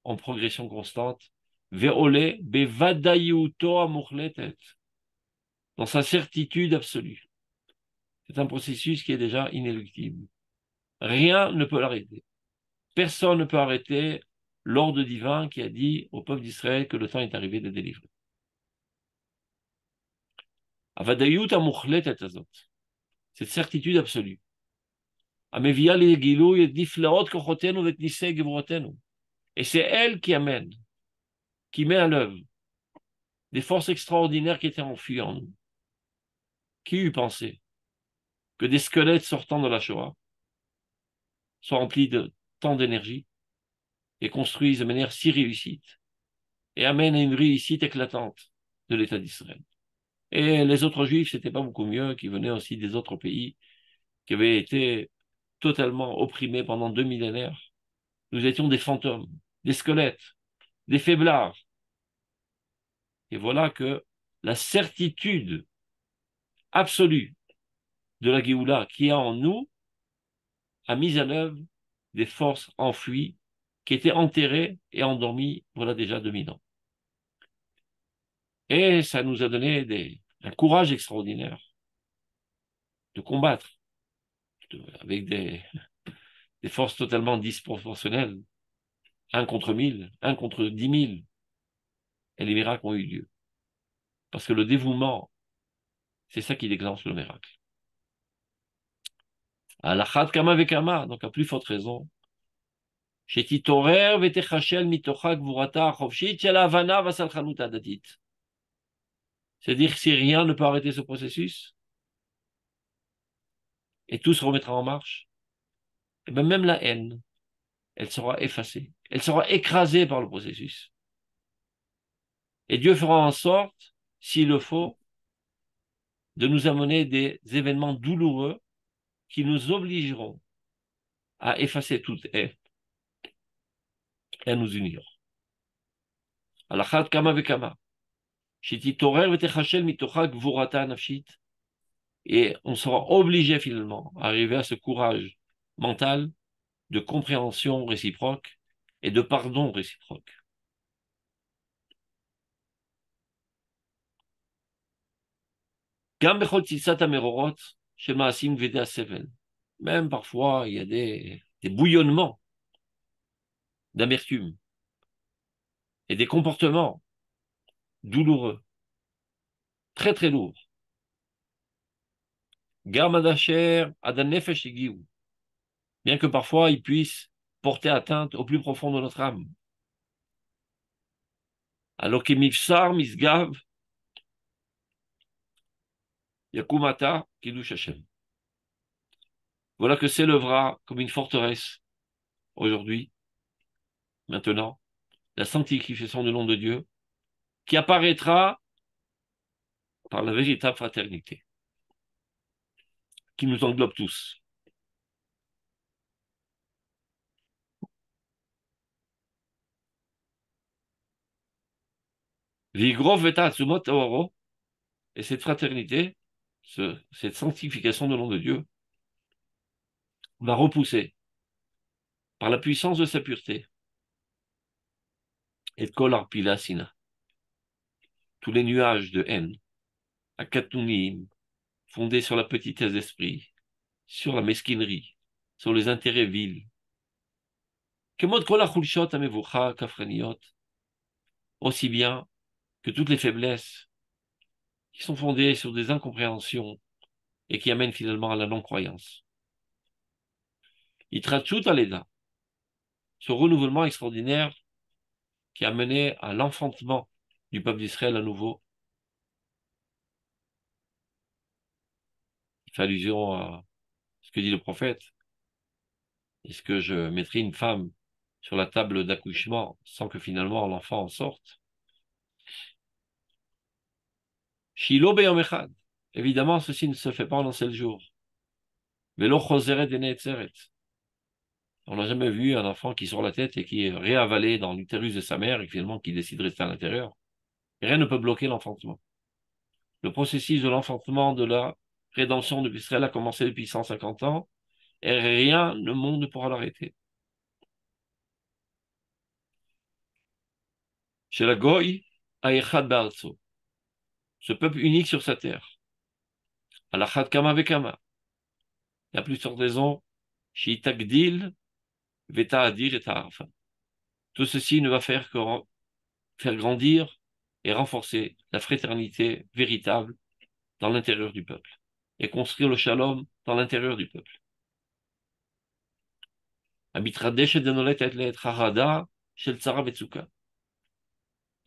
en progression constante, ve'ole bevadayuto amuchletet, dans sa certitude absolue. C'est un processus qui est déjà inéluctible. Rien ne peut l'arrêter. Personne ne peut arrêter l'ordre divin qui a dit au peuple d'Israël que le temps est arrivé de délivrer. Avadayut amuchletet azot, cette certitude absolue. Et c'est elle qui amène, qui met à l'œuvre des forces extraordinaires qui étaient enfuies en nous. Qui eût pensé que des squelettes sortant de la Shoah soient remplis de tant d'énergie et construisent de manière si réussite et amènent à une réussite éclatante de l'État d'Israël. Et les autres juifs, c'était pas beaucoup mieux, qui venaient aussi des autres pays, qui avaient été totalement opprimés pendant 2 millénaires. Nous étions des fantômes, des squelettes, des faiblards. Et voilà que la certitude absolue de la Géoula qui est en nous a mis à l'œuvre des forces enfouies qui étaient enterrées et endormies voilà déjà 2000 ans. Et ça nous a donné un courage extraordinaire de combattre avec des forces totalement disproportionnelles, 1 contre 1000, 1 contre 10 000. Et les miracles ont eu lieu. Parce que le dévouement, c'est ça qui déclenche le miracle. À la chat kama vekama, donc à plus forte raison. שתתעורר ותחשל מתוכה גבורתה החופשית של ההבנה והסלחנות ההדדית. C'est-à-dire que si rien ne peut arrêter ce processus, et tout se remettra en marche, et bien même la haine, elle sera effacée, elle sera écrasée par le processus. Et Dieu fera en sorte, s'il le faut, de nous amener des événements douloureux qui nous obligeront à effacer toute haine et à nous unir. Alachat kama vekama. שתתעורר ותחשל מתוכה גבורתה הנפשית. Et on sera obligé finalement à arriver à ce courage mental de compréhension réciproque et de pardon réciproque. Même parfois, il y a des bouillonnements d'amertume et des comportements douloureux, très très lourds. Bien que parfois ils puissent porter atteinte au plus profond de notre âme. Alors que mifsar misgav yakumata kiddush Hashem. Voilà que s'élèvera comme une forteresse aujourd'hui, maintenant, la sanctification du nom de Dieu, qui apparaîtra par la véritable fraternité, qui nous englobe tous. Vigrov veta atsumot oro, et cette fraternité, cette sanctification du nom de Dieu, va repousser par la puissance de sa pureté et de kol arpila sina, tous les nuages de haine, à Katounim, fondés sur la petitesse d'esprit, sur la mesquinerie, sur les intérêts vils, Kemot kol hachulshot hamevucha kafreniot, aussi bien que toutes les faiblesses qui sont fondées sur des incompréhensions et qui amènent finalement à la non-croyance. Itrachut aleda, ce renouvellement extraordinaire qui a mené à l'enfantement du peuple d'Israël à nouveau. Il fait allusion à ce que dit le prophète. Est-ce que je mettrai une femme sur la table d'accouchement sans que finalement l'enfant en sorte? Shilo beyom echad. Évidemment, ceci ne se fait pas en un seul jour. Velo choseret veneetzeret. On n'a jamais vu un enfant qui sort la tête et qui est réavalé dans l'utérus de sa mère et finalement qui décide de rester à l'intérieur. Et rien ne peut bloquer l'enfantement. Le processus de l'enfantement de la rédemption de Israël a commencé depuis 150 ans et rien le monde ne pourra l'arrêter. Chez la Goy, Aechad Ba'artso, ce peuple unique sur sa terre, Alachad Kama Vekama, il y a plusieurs raisons, Shiitagdil, Veta Adir et Ta'arfa. Tout ceci ne va faire que faire grandir et renforcer la fraternité véritable dans l'intérieur du peuple et construire le shalom dans l'intérieur du peuple.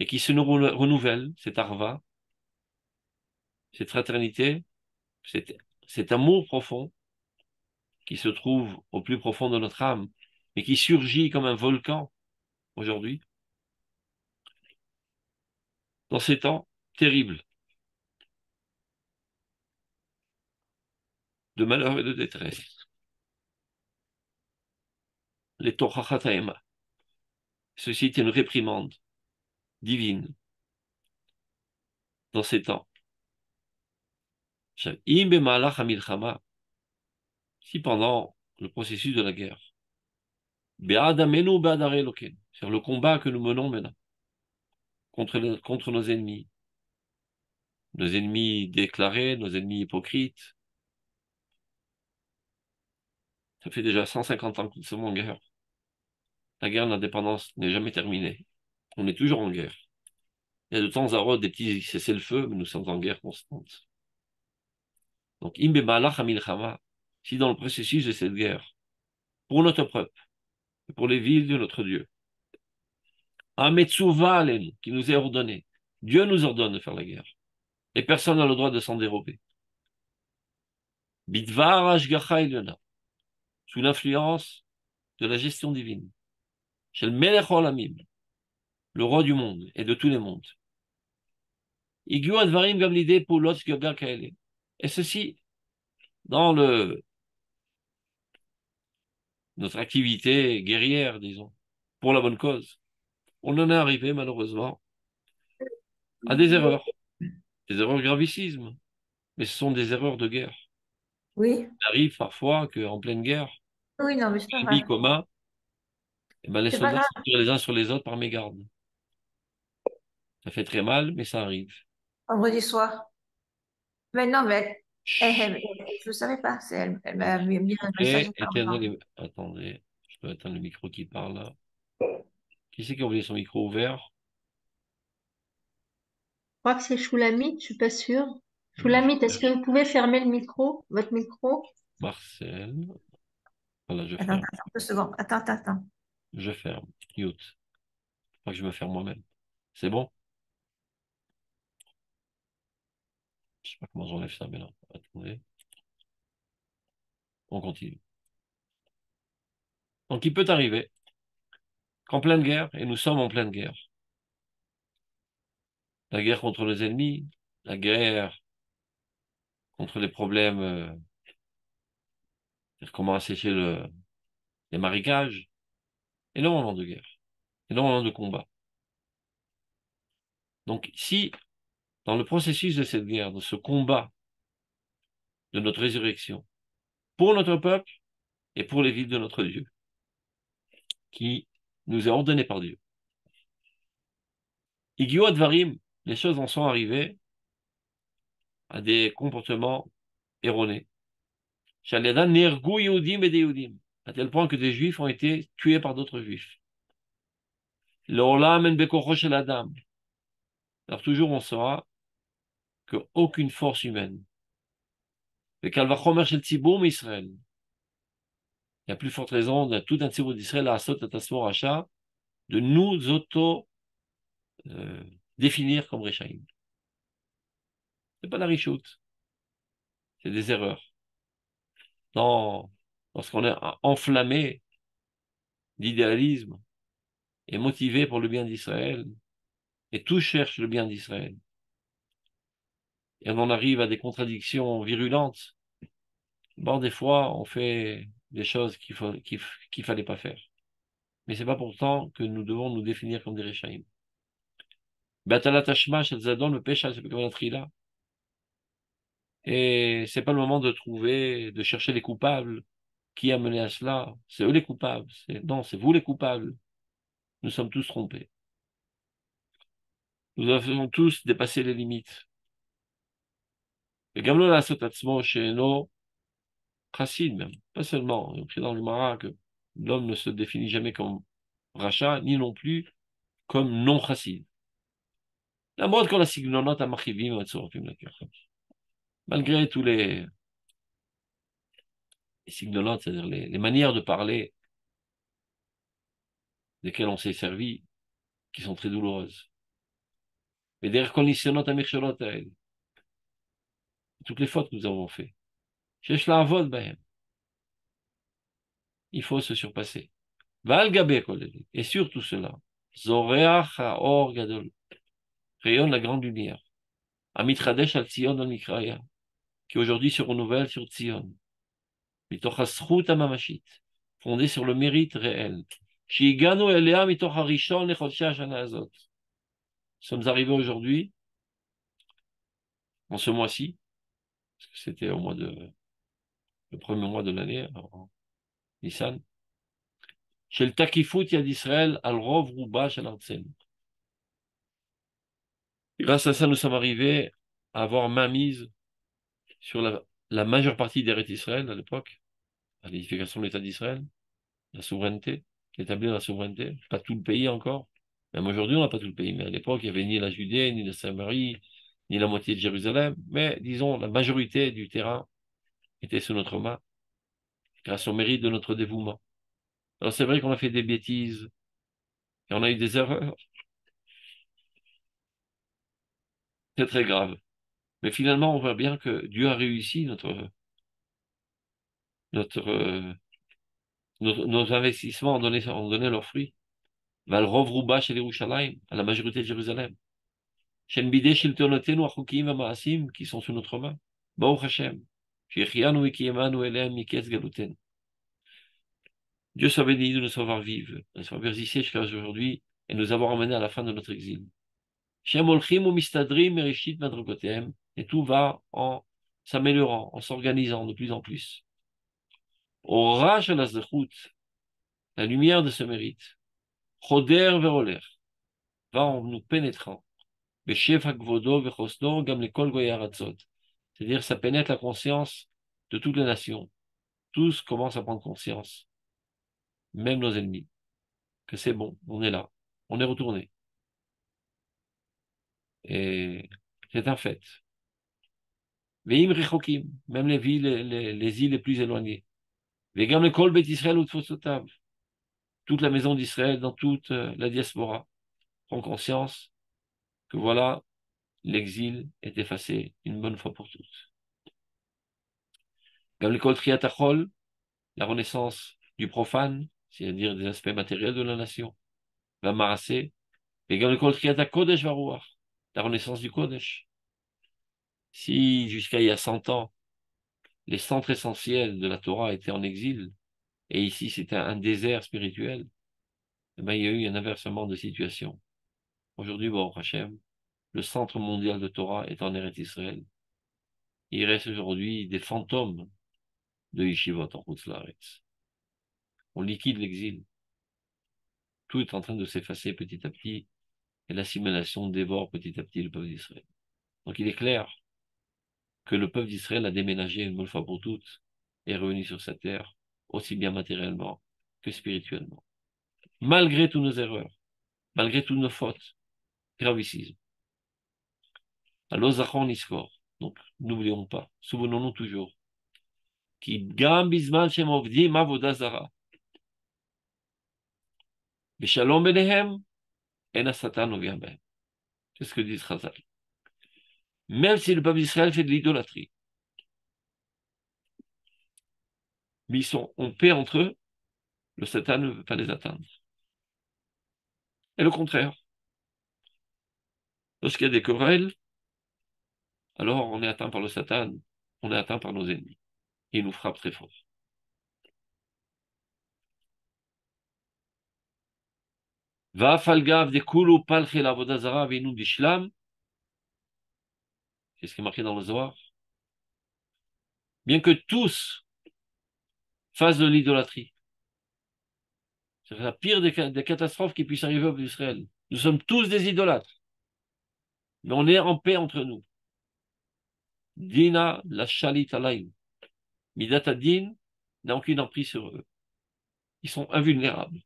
Et qui se renouvelle, cette arva, cette fraternité, cet amour profond qui se trouve au plus profond de notre âme, mais qui surgit comme un volcan aujourd'hui, dans ces temps terribles de malheur et de détresse. Les Torachataema. Ceci est une réprimande divine dans ces temps. Si pendant le processus de la guerre, sur le combat que nous menons maintenant contre nos ennemis déclarés, nos ennemis hypocrites, ça fait déjà 150 ans que nous sommes en guerre. La guerre d'indépendance n'est jamais terminée. On est toujours en guerre. Il y a de temps à autre des petits cessez-le-feu, mais nous sommes en guerre constante. Donc, si dans le processus de cette guerre, pour notre peuple, et pour les villes de notre Dieu, Ametsuva qui nous est ordonné, Dieu nous ordonne de faire la guerre, et personne n'a le droit de s'en dérober. Bidvar Ashgacha Elyona, sous l'influence de la gestion divine, Shel Melech Olamim, le roi du monde et de tous les mondes. Igu Advarim Gamlide Poulot Gaga Kaele. Et ceci, dans notre activité guerrière, disons, pour la bonne cause, on en est arrivé malheureusement à des erreurs gravissimes, mais ce sont des erreurs de guerre. Oui, Il arrive parfois qu'en pleine guerre, oui, non, mais c'est pas ennemi grave. commun, eh ben, les C'est pas soldats grave. se tirent les uns sur les autres par mégarde. Ça fait très mal, mais ça arrive. Vendredi soir. Mais non, mais Chut. je ne savais pas. Elle m'a mis un message. Attendez, je dois éteindre le micro qui parle là. Qui c'est qui a oublié son micro ouvert? Je crois que c'est Choulamite, je suis pas sûre. Choulamite, est-ce que vous pouvez fermer le micro, votre micro? Marcel. Voilà, je Attends, ferme. attends, 2 secondes. Attends. Je ferme. Mute. Pas que je me ferme moi-même. C'est bon? Je sais pas comment j'enlève ça, mais là. Attendez. On continue. Donc, il peut arriver qu'en pleine guerre, et nous sommes en pleine guerre, la guerre contre les ennemis, la guerre contre les problèmes, comment assécher les marécages, énormément de guerre, énormément de combats. Donc, si, dans le processus de cette guerre, de ce combat, de notre résurrection, pour notre peuple et pour les villes de notre Dieu, qui nous est ordonné par Dieu, Igio Advarim, les choses en sont arrivées à des comportements erronés. Shaleda Nergou Yehudim et des Yehudim. à tel point que des juifs ont été tués par d'autres juifs. L'olam en bekocho shel adam. Alors toujours on saura qu'aucune force humaine, le kalvachomer shel tzibour Israël, il y a plus forte raison de tout un tzibour d'Israël à asot atasmo racha, de nous auto définir comme Rechaim. C'est pas la richoute, c'est des erreurs. Non, lorsqu'on est enflammé d'idéalisme et motivé pour le bien d'Israël, et tous cherchent le bien d'Israël, et on en arrive à des contradictions virulentes, bon, des fois, on fait des choses qu'il fallait pas faire. Mais c'est pas pourtant que nous devons nous définir comme des Rechaim. Et c'est pas le moment de trouver, de chercher les coupables. Qui a mené à cela? C'est eux les coupables. Non, c'est vous les coupables. Nous sommes tous trompés. Nous avons tous dépassé les limites. Et Gamlo la sotatsmo chez nos chassid même. Pas seulement. Écrit dans le Mara que l'homme ne se définit jamais comme rachat, ni non plus comme non chassid. La mode qu'on a signonot à machivim et sortim la cœur. Malgré tous les signonotes, c'est-à-dire les manières de parler desquelles on s'est servi, qui sont très douloureuses. Mais derrière conditionnot à mirchelot à elle, toutes les fautes que nous avons faites. Cherche la avod, ben, il faut se surpasser. Val gabé, et sur tout cela, Zoreach haor gadol, rayonne la grande lumière. Amitradesh al Tzion al Mikraya, qui aujourd'hui se renouvelle sur Tzion. Mitoch haschut hamamashit, fondée sur le mérite réel. Shiganu elea mitoch harishon lechodshei hashana hazot. Nous sommes arrivés aujourd'hui, en ce mois-ci, parce que c'était le premier mois de l'année, en Nissan, chez le Takifut Yad Israël, al Rov Ruba Shel Artsen. Grâce à ça, nous sommes arrivés à avoir main mise sur la majeure partie d'Eretz Israël à l'époque, à l'édification de l'État d'Israël, la souveraineté, établir la souveraineté, pas tout le pays encore. Même aujourd'hui, on n'a pas tout le pays, mais à l'époque, il n'y avait ni la Judée, ni la Samarie, ni la moitié de Jérusalem, mais disons, la majorité du terrain était sous notre main, grâce au mérite de notre dévouement. Alors c'est vrai qu'on a fait des bêtises, et on a eu des erreurs. C'est très grave. Mais finalement, on voit bien que Dieu a réussi nos investissements ont donné leurs fruits. Val Rov Ruba chez Yerushalayim, à la majorité de Jérusalem. Shen Bidei Shiltonotenu Achukim Amaasim, qui sont sous notre main. Baruch Hashem. Shechianu Ikiyemanu Eleem Miketz Galuten. Dieu soit béni de nous savoir vivre, de nous savoir ici jusqu'à aujourd'hui, et nous avoir emmenés à la fin de notre exil. Shem Olchim Umistadrim Mereshit Madrogotem, et tout va en s'améliorant, en s'organisant de plus en plus. Au Rach la la lumière de ce mérite, Choder Veroler, va en nous pénétrant. C'est-à-dire, ça pénètre la conscience de toutes les nations. Tous commencent à prendre conscience, même nos ennemis, que c'est bon, on est là, on est retourné. Et c'est un fait. Veim rechokim, même les villes, les îles les plus éloignées. Vegam le kol bet Israël ou tfosotav. Toute la maison d'Israël, dans toute la diaspora, prend conscience que voilà, l'exil est effacé une bonne fois pour toutes. Gam le kol triatachol, la renaissance du profane, c'est-à-dire des aspects matériels de la nation, va marasser. Et gam le kol triata kodesh varuach, la renaissance du kodesh. Si jusqu'à il y a 100 ans, les centres essentiels de la Torah étaient en exil, et ici c'était un désert spirituel, eh ben, il y a eu un inversement de situation. Aujourd'hui, Baruch Hashem, le centre mondial de Torah est en Eretz Israël. Il reste aujourd'hui des fantômes de Yeshivot en Chutz Laaretz. On liquide l'exil. Tout est en train de s'effacer petit à petit, et l'assimilation dévore petit à petit le peuple d'Israël. Donc il est clair que le peuple d'Israël a déménagé une bonne fois pour toutes, est revenu sur sa terre, aussi bien matériellement que spirituellement. Malgré toutes nos erreurs, malgré toutes nos fautes, gravissimes. Alors, Zachon Iskor. Donc, n'oublions pas, souvenons-nous toujours. Qui gam bisman shem ovdim avodah zara. Beshalom benehem, en satan ovia ben. C'est ce que dit Chazal. Même si le peuple d'Israël fait de l'idolâtrie, mais ils sont en paix entre eux, le Satan ne veut pas les atteindre. Et le contraire. Lorsqu'il y a des querelles, alors on est atteint par le Satan, on est atteint par nos ennemis. Et il nous frappe très fort. Va'afalgav de kulu palche l'avodah zara veinu bishlam. C'est ce qui est marqué dans le Zohar. Bien que tous fassent de l'idolâtrie. C'est la pire des catastrophes qui puissent arriver au peuple d'Israël. Nous sommes tous des idolâtres. Mais on est en paix entre nous. Dina la shalit alayim. Midata din n'a aucune emprise sur eux. Ils sont invulnérables.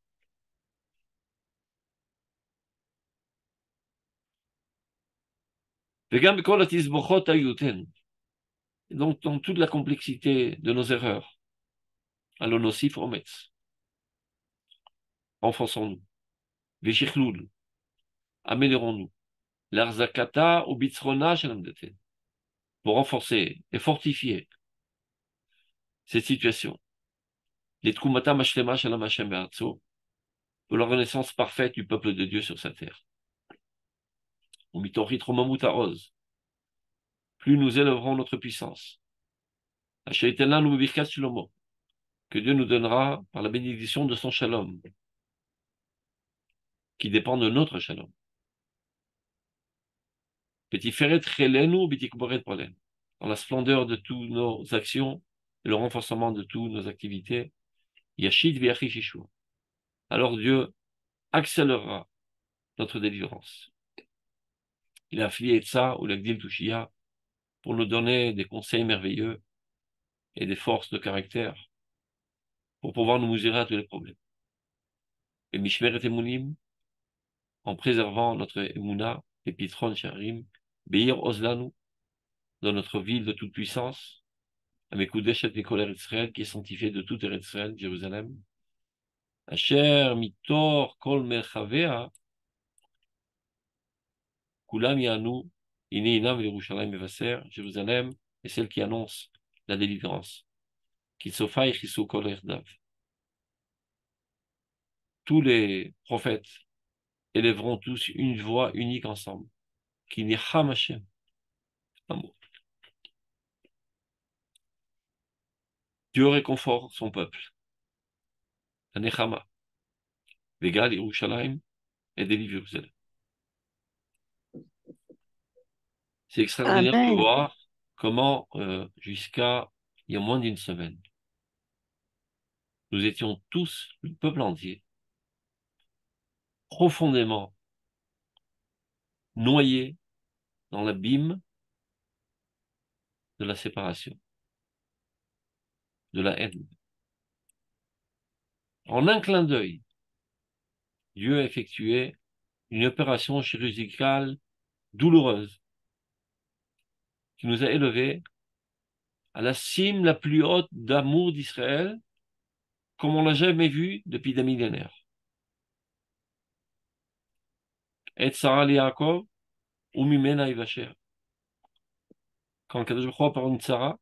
Et donc, dans toute la complexité de nos erreurs, alors nocif ometz, renforçons-nous, veshichlul, améliorons-nous, l'arzakata ou bitzrona shalamdeten, pour renforcer et fortifier cette situation, les trumata mashlema shalam Hashem be'artso, pour la renaissance parfaite du peuple de Dieu sur sa terre. Ou mitorit romamut ha'oz, plus nous élèverons notre puissance. Hashaïtelna nous birkat shlomo, que Dieu nous donnera par la bénédiction de son shalom, qui dépend de notre shalom. Petit ferret chelenu, petit kuboret polen. Dans la splendeur de toutes nos actions et le renforcement de toutes nos activités, yashid v'yachishishu. Alors Dieu accélérera notre délivrance. Il a affilié ça ou l'agdil tushia pour nous donner des conseils merveilleux et des forces de caractère pour pouvoir nous mesurer à tous les problèmes. Et mishmeret emunim, en préservant notre emuna, et pitron sharim, beir ozlanu, dans notre ville de toute puissance, avec Koudeshet Mikol Israël, qui est sanctifié de toute Israël, Jérusalem. Asher mitor kol merchavea, kulam yanu, ine inam Yerushalayim mevaser, Jérusalem est celle qui annonce la délivrance. Kitsofa et Chisou kol erdav. Tous les prophètes élèveront tous une voix unique ensemble. Qui n'est Ham Hashem. Amour. Dieu réconforte son peuple. La Nechama. Vegal Yerushalayim et délivre Jérusalem. C'est extraordinaire de Amen. voir comment, jusqu'à il y a moins d'une semaine, nous étions tous, le peuple entier, profondément noyés dans l'abîme de la séparation, de la haine. En un clin d'œil, Dieu a effectué une opération chirurgicale douloureuse qui nous a élevés à la cime la plus haute d'amour d'Israël, comme on l'a jamais vu depuis des millénaires. Et Sarah Yaakov, ou Mimena Ivacher. Quand Kadosh Baruch Hu parle de Sarah,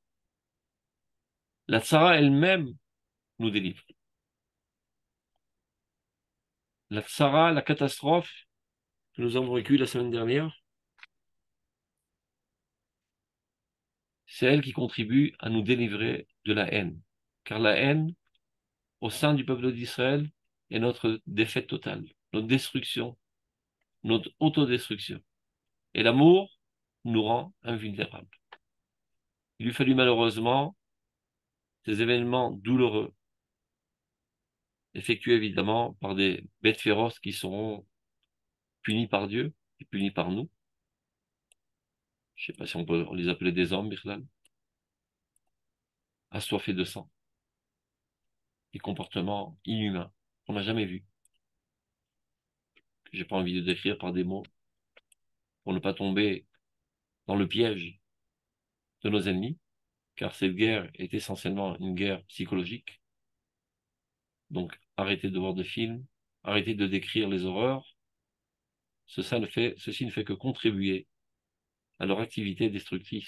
la Sarah elle-même nous délivre. La Sarah, la catastrophe que nous avons vécue la semaine dernière, c'est elle qui contribue à nous délivrer de la haine. Car la haine, au sein du peuple d'Israël, est notre défaite totale, notre destruction, notre autodestruction. Et l'amour nous rend invulnérables. Il lui fallut malheureusement ces événements douloureux, effectués évidemment par des bêtes féroces qui seront punies par Dieu et punies par nous. Je ne sais pas si on peut les appeler des hommes, Birlan, assoiffés de sang. des comportements inhumains qu'on n'a jamais vus. J'ai pas envie de décrire par des mots pour ne pas tomber dans le piège de nos ennemis, car cette guerre est essentiellement une guerre psychologique. Donc, arrêtez de voir de films, arrêtez de décrire les horreurs. Ceci ne fait que contribuer à leur activité destructive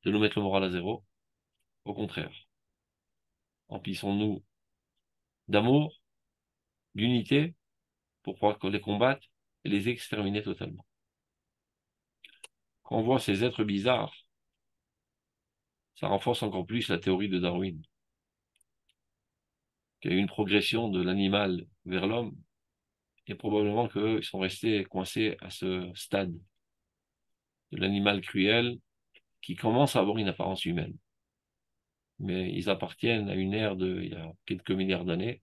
de nous mettre le moral à zéro. Au contraire, emplissons-nous d'amour, d'unité, pour pouvoir les combattre et les exterminer totalement. Quand on voit ces êtres bizarres, ça renforce encore plus la théorie de Darwin, qu'il y a eu une progression de l'animal vers l'homme, et probablement qu'eux, ils sont restés coincés à ce stade de l'animal cruel qui commence à avoir une apparence humaine. Mais ils appartiennent à une ère il y a quelques milliards d'années,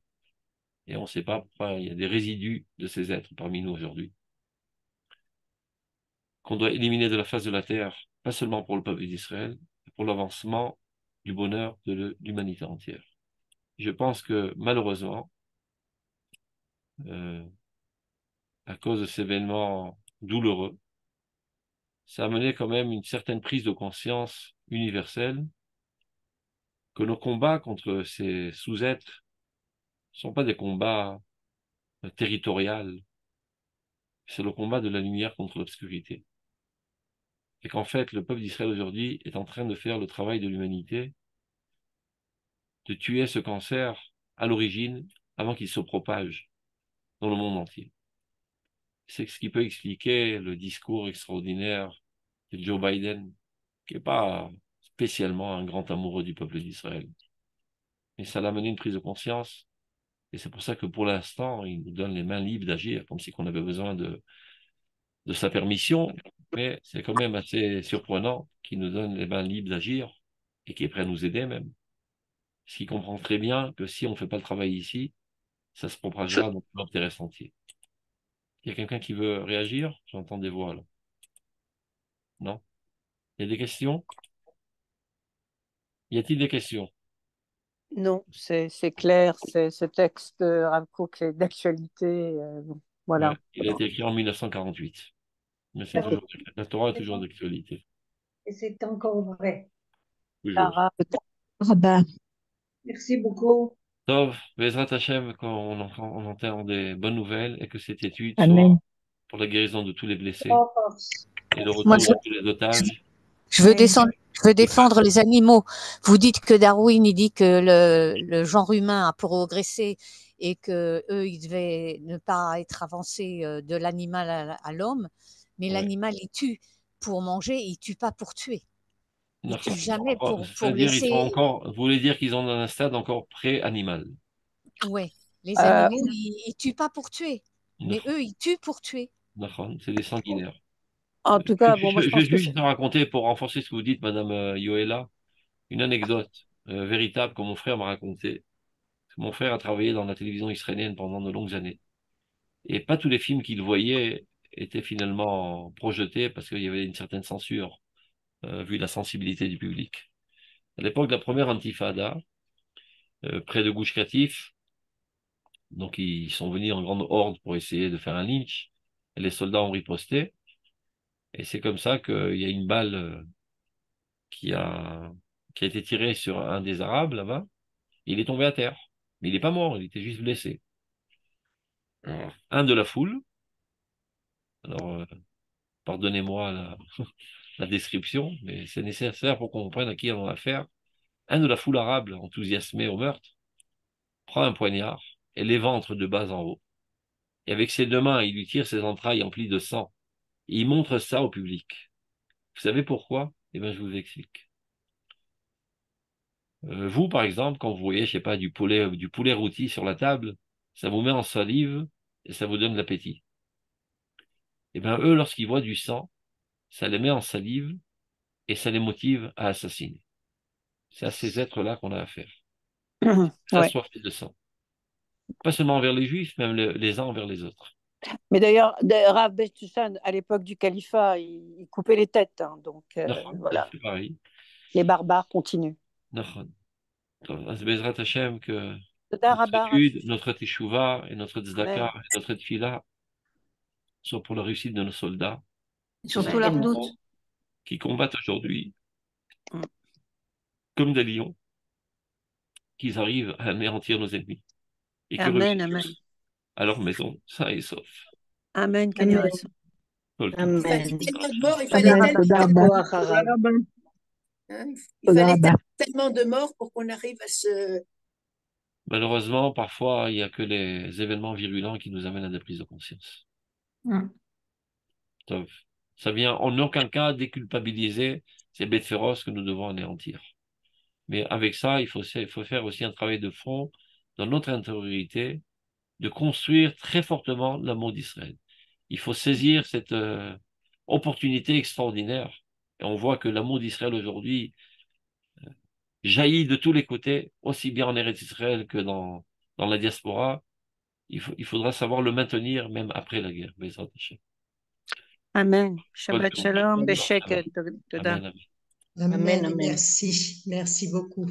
et on ne sait pas pourquoi il y a des résidus de ces êtres parmi nous aujourd'hui, qu'on doit éliminer de la face de la terre, pas seulement pour le peuple d'Israël, mais pour l'avancement du bonheur de l'humanité entière. Je pense que malheureusement, à cause de ces événements douloureux, ça a mené quand même une certaine prise de conscience universelle que nos combats contre ces sous-êtres ne sont pas des combats territoriaux, c'est le combat de la lumière contre l'obscurité. Et qu'en fait, le peuple d'Israël aujourd'hui est en train de faire le travail de l'humanité, de tuer ce cancer à l'origine avant qu'il se propage dans le monde entier. C'est ce qui peut expliquer le discours extraordinaire de Joe Biden, qui n'est pas spécialement un grand amoureux du peuple d'Israël. Mais ça l'a mené une prise de conscience, et c'est pour ça que pour l'instant, il nous donne les mains libres d'agir, comme si on avait besoin de sa permission, mais c'est quand même assez surprenant qu'il nous donne les mains libres d'agir, et qu'il est prêt à nous aider même. Ce qui comprend très bien que si on ne fait pas le travail ici, ça se propagera dans le terrestre entier. Il y a quelqu'un qui veut réagir? J'entends des voix là. Non? Il y a des questions? Y a-t-il des questions? Non, c'est clair, ce texte de Rav Kook est d'actualité. Bon, Ouais, voilà. il a été écrit en 1948. Mais c'est toujours, la Torah est toujours d'actualité. Et c'est encore vrai. Toujours. Sarah, Ah ben, Merci beaucoup. Tov, Bezrat Hashem, quand on entend des bonnes nouvelles et que cette étude soit amen. pour la guérison de tous les blessés En force. et le Moi, retour de tous les otages. je veux Oui. descendre, je veux défendre les animaux. Vous dites que Darwin, il dit que le genre humain a progressé et que eux, ils devaient ne pas être avancés de l'animal à l'homme, mais Ouais. l'animal, il tue pour manger, il tue pas pour tuer. Il D'accord. tue jamais pour C'est-à-dire, ils sont laisser. encore, vous voulez dire qu'ils sont dans un stade encore pré-animal. Ouais, les Euh, animaux, ils tuent pas pour tuer, mais eux, ils tuent pour tuer. D'accord. C'est des sanguinaires. en tout cas, bon, moi je Je vais pense que juste raconter, pour renforcer ce que vous dites, Madame Yoela, une anecdote véritable que mon frère m'a racontée. Mon frère a travaillé dans la télévision israélienne pendant de longues années. Et pas tous les films qu'il voyait étaient finalement projetés parce qu'il y avait une certaine censure, vu la sensibilité du public. À l'époque de la première intifada, près de Gush Katif, donc ils sont venus en grande horde pour essayer de faire un lynch. Et les soldats ont riposté. Et c'est comme ça qu'il y a une balle qui a, qui a été tirée sur un des Arabes là-bas. Il est tombé à terre. Mais il n'est pas mort, il était juste blessé. Alors, un de la foule, alors pardonnez-moi la description, mais c'est nécessaire pour qu'on comprenne à qui on a affaire. Un de la foule arabe, enthousiasmé au meurtre, prend un poignard et l'éventre de bas en haut. Et avec ses deux mains, il lui tire ses entrailles emplies de sang. Et il montre ça au public. Vous savez pourquoi? Eh bien, je vous explique. Vous, par exemple, quand vous voyez, je sais pas, du poulet rôti sur la table, ça vous met en salive et ça vous donne l'appétit. Eh bien, eux, lorsqu'ils voient du sang, ça les met en salive et ça les motive à assassiner. C'est à ces êtres-là qu'on a affaire. Ça ouais. soit fait de sang. Pas seulement envers les juifs, même les uns envers les autres. Mais d'ailleurs, Rav Bechusan, à l'époque du califat, il coupait les têtes, hein, donc Nahon, voilà, c'est pareil. les barbares continuent. Nahon. אז בעזרת Hashem, que תודה notre רבה, étude, notre teshuva et notre tzedaka אמן. et notre tefila sont pour la réussite de nos soldats Surtout Amen. l'Ardoute. qui combattent aujourd'hui Mm. comme des lions, qu'ils arrivent à anéantir nos ennemis et que Amen, reviennent amen. tous à leur maison, sains et saufs. Amen, Amen. כנראה. Tout le temps. Il fallait Amen. tellement de morts, il תודה fallait רבה. tellement, תודה רבה. hein, il תודה fallait רבה. tellement de morts pour qu'on arrive à se... Malheureusement, parfois, il n'y a que les événements virulents qui nous amènent à des prises de conscience. Mm. Donc, ça vient en aucun cas déculpabiliser ces bêtes féroces que nous devons anéantir. Mais avec ça, il faut faire aussi un travail de fond dans notre intériorité, de construire très fortement l'amour d'Israël. Il faut saisir cette opportunité extraordinaire. Et on voit que l'amour d'Israël aujourd'hui jaillit de tous les côtés, aussi bien en Eretz Israël que dans la diaspora. Il faudra savoir le maintenir même après la guerre. Bezrat Hashem. אמן. Kol שבת tov. שלום Shabbat בשקט. shalom. תודה. Amen, amen. Amen, Amen. amen. Merci. Merci beaucoup.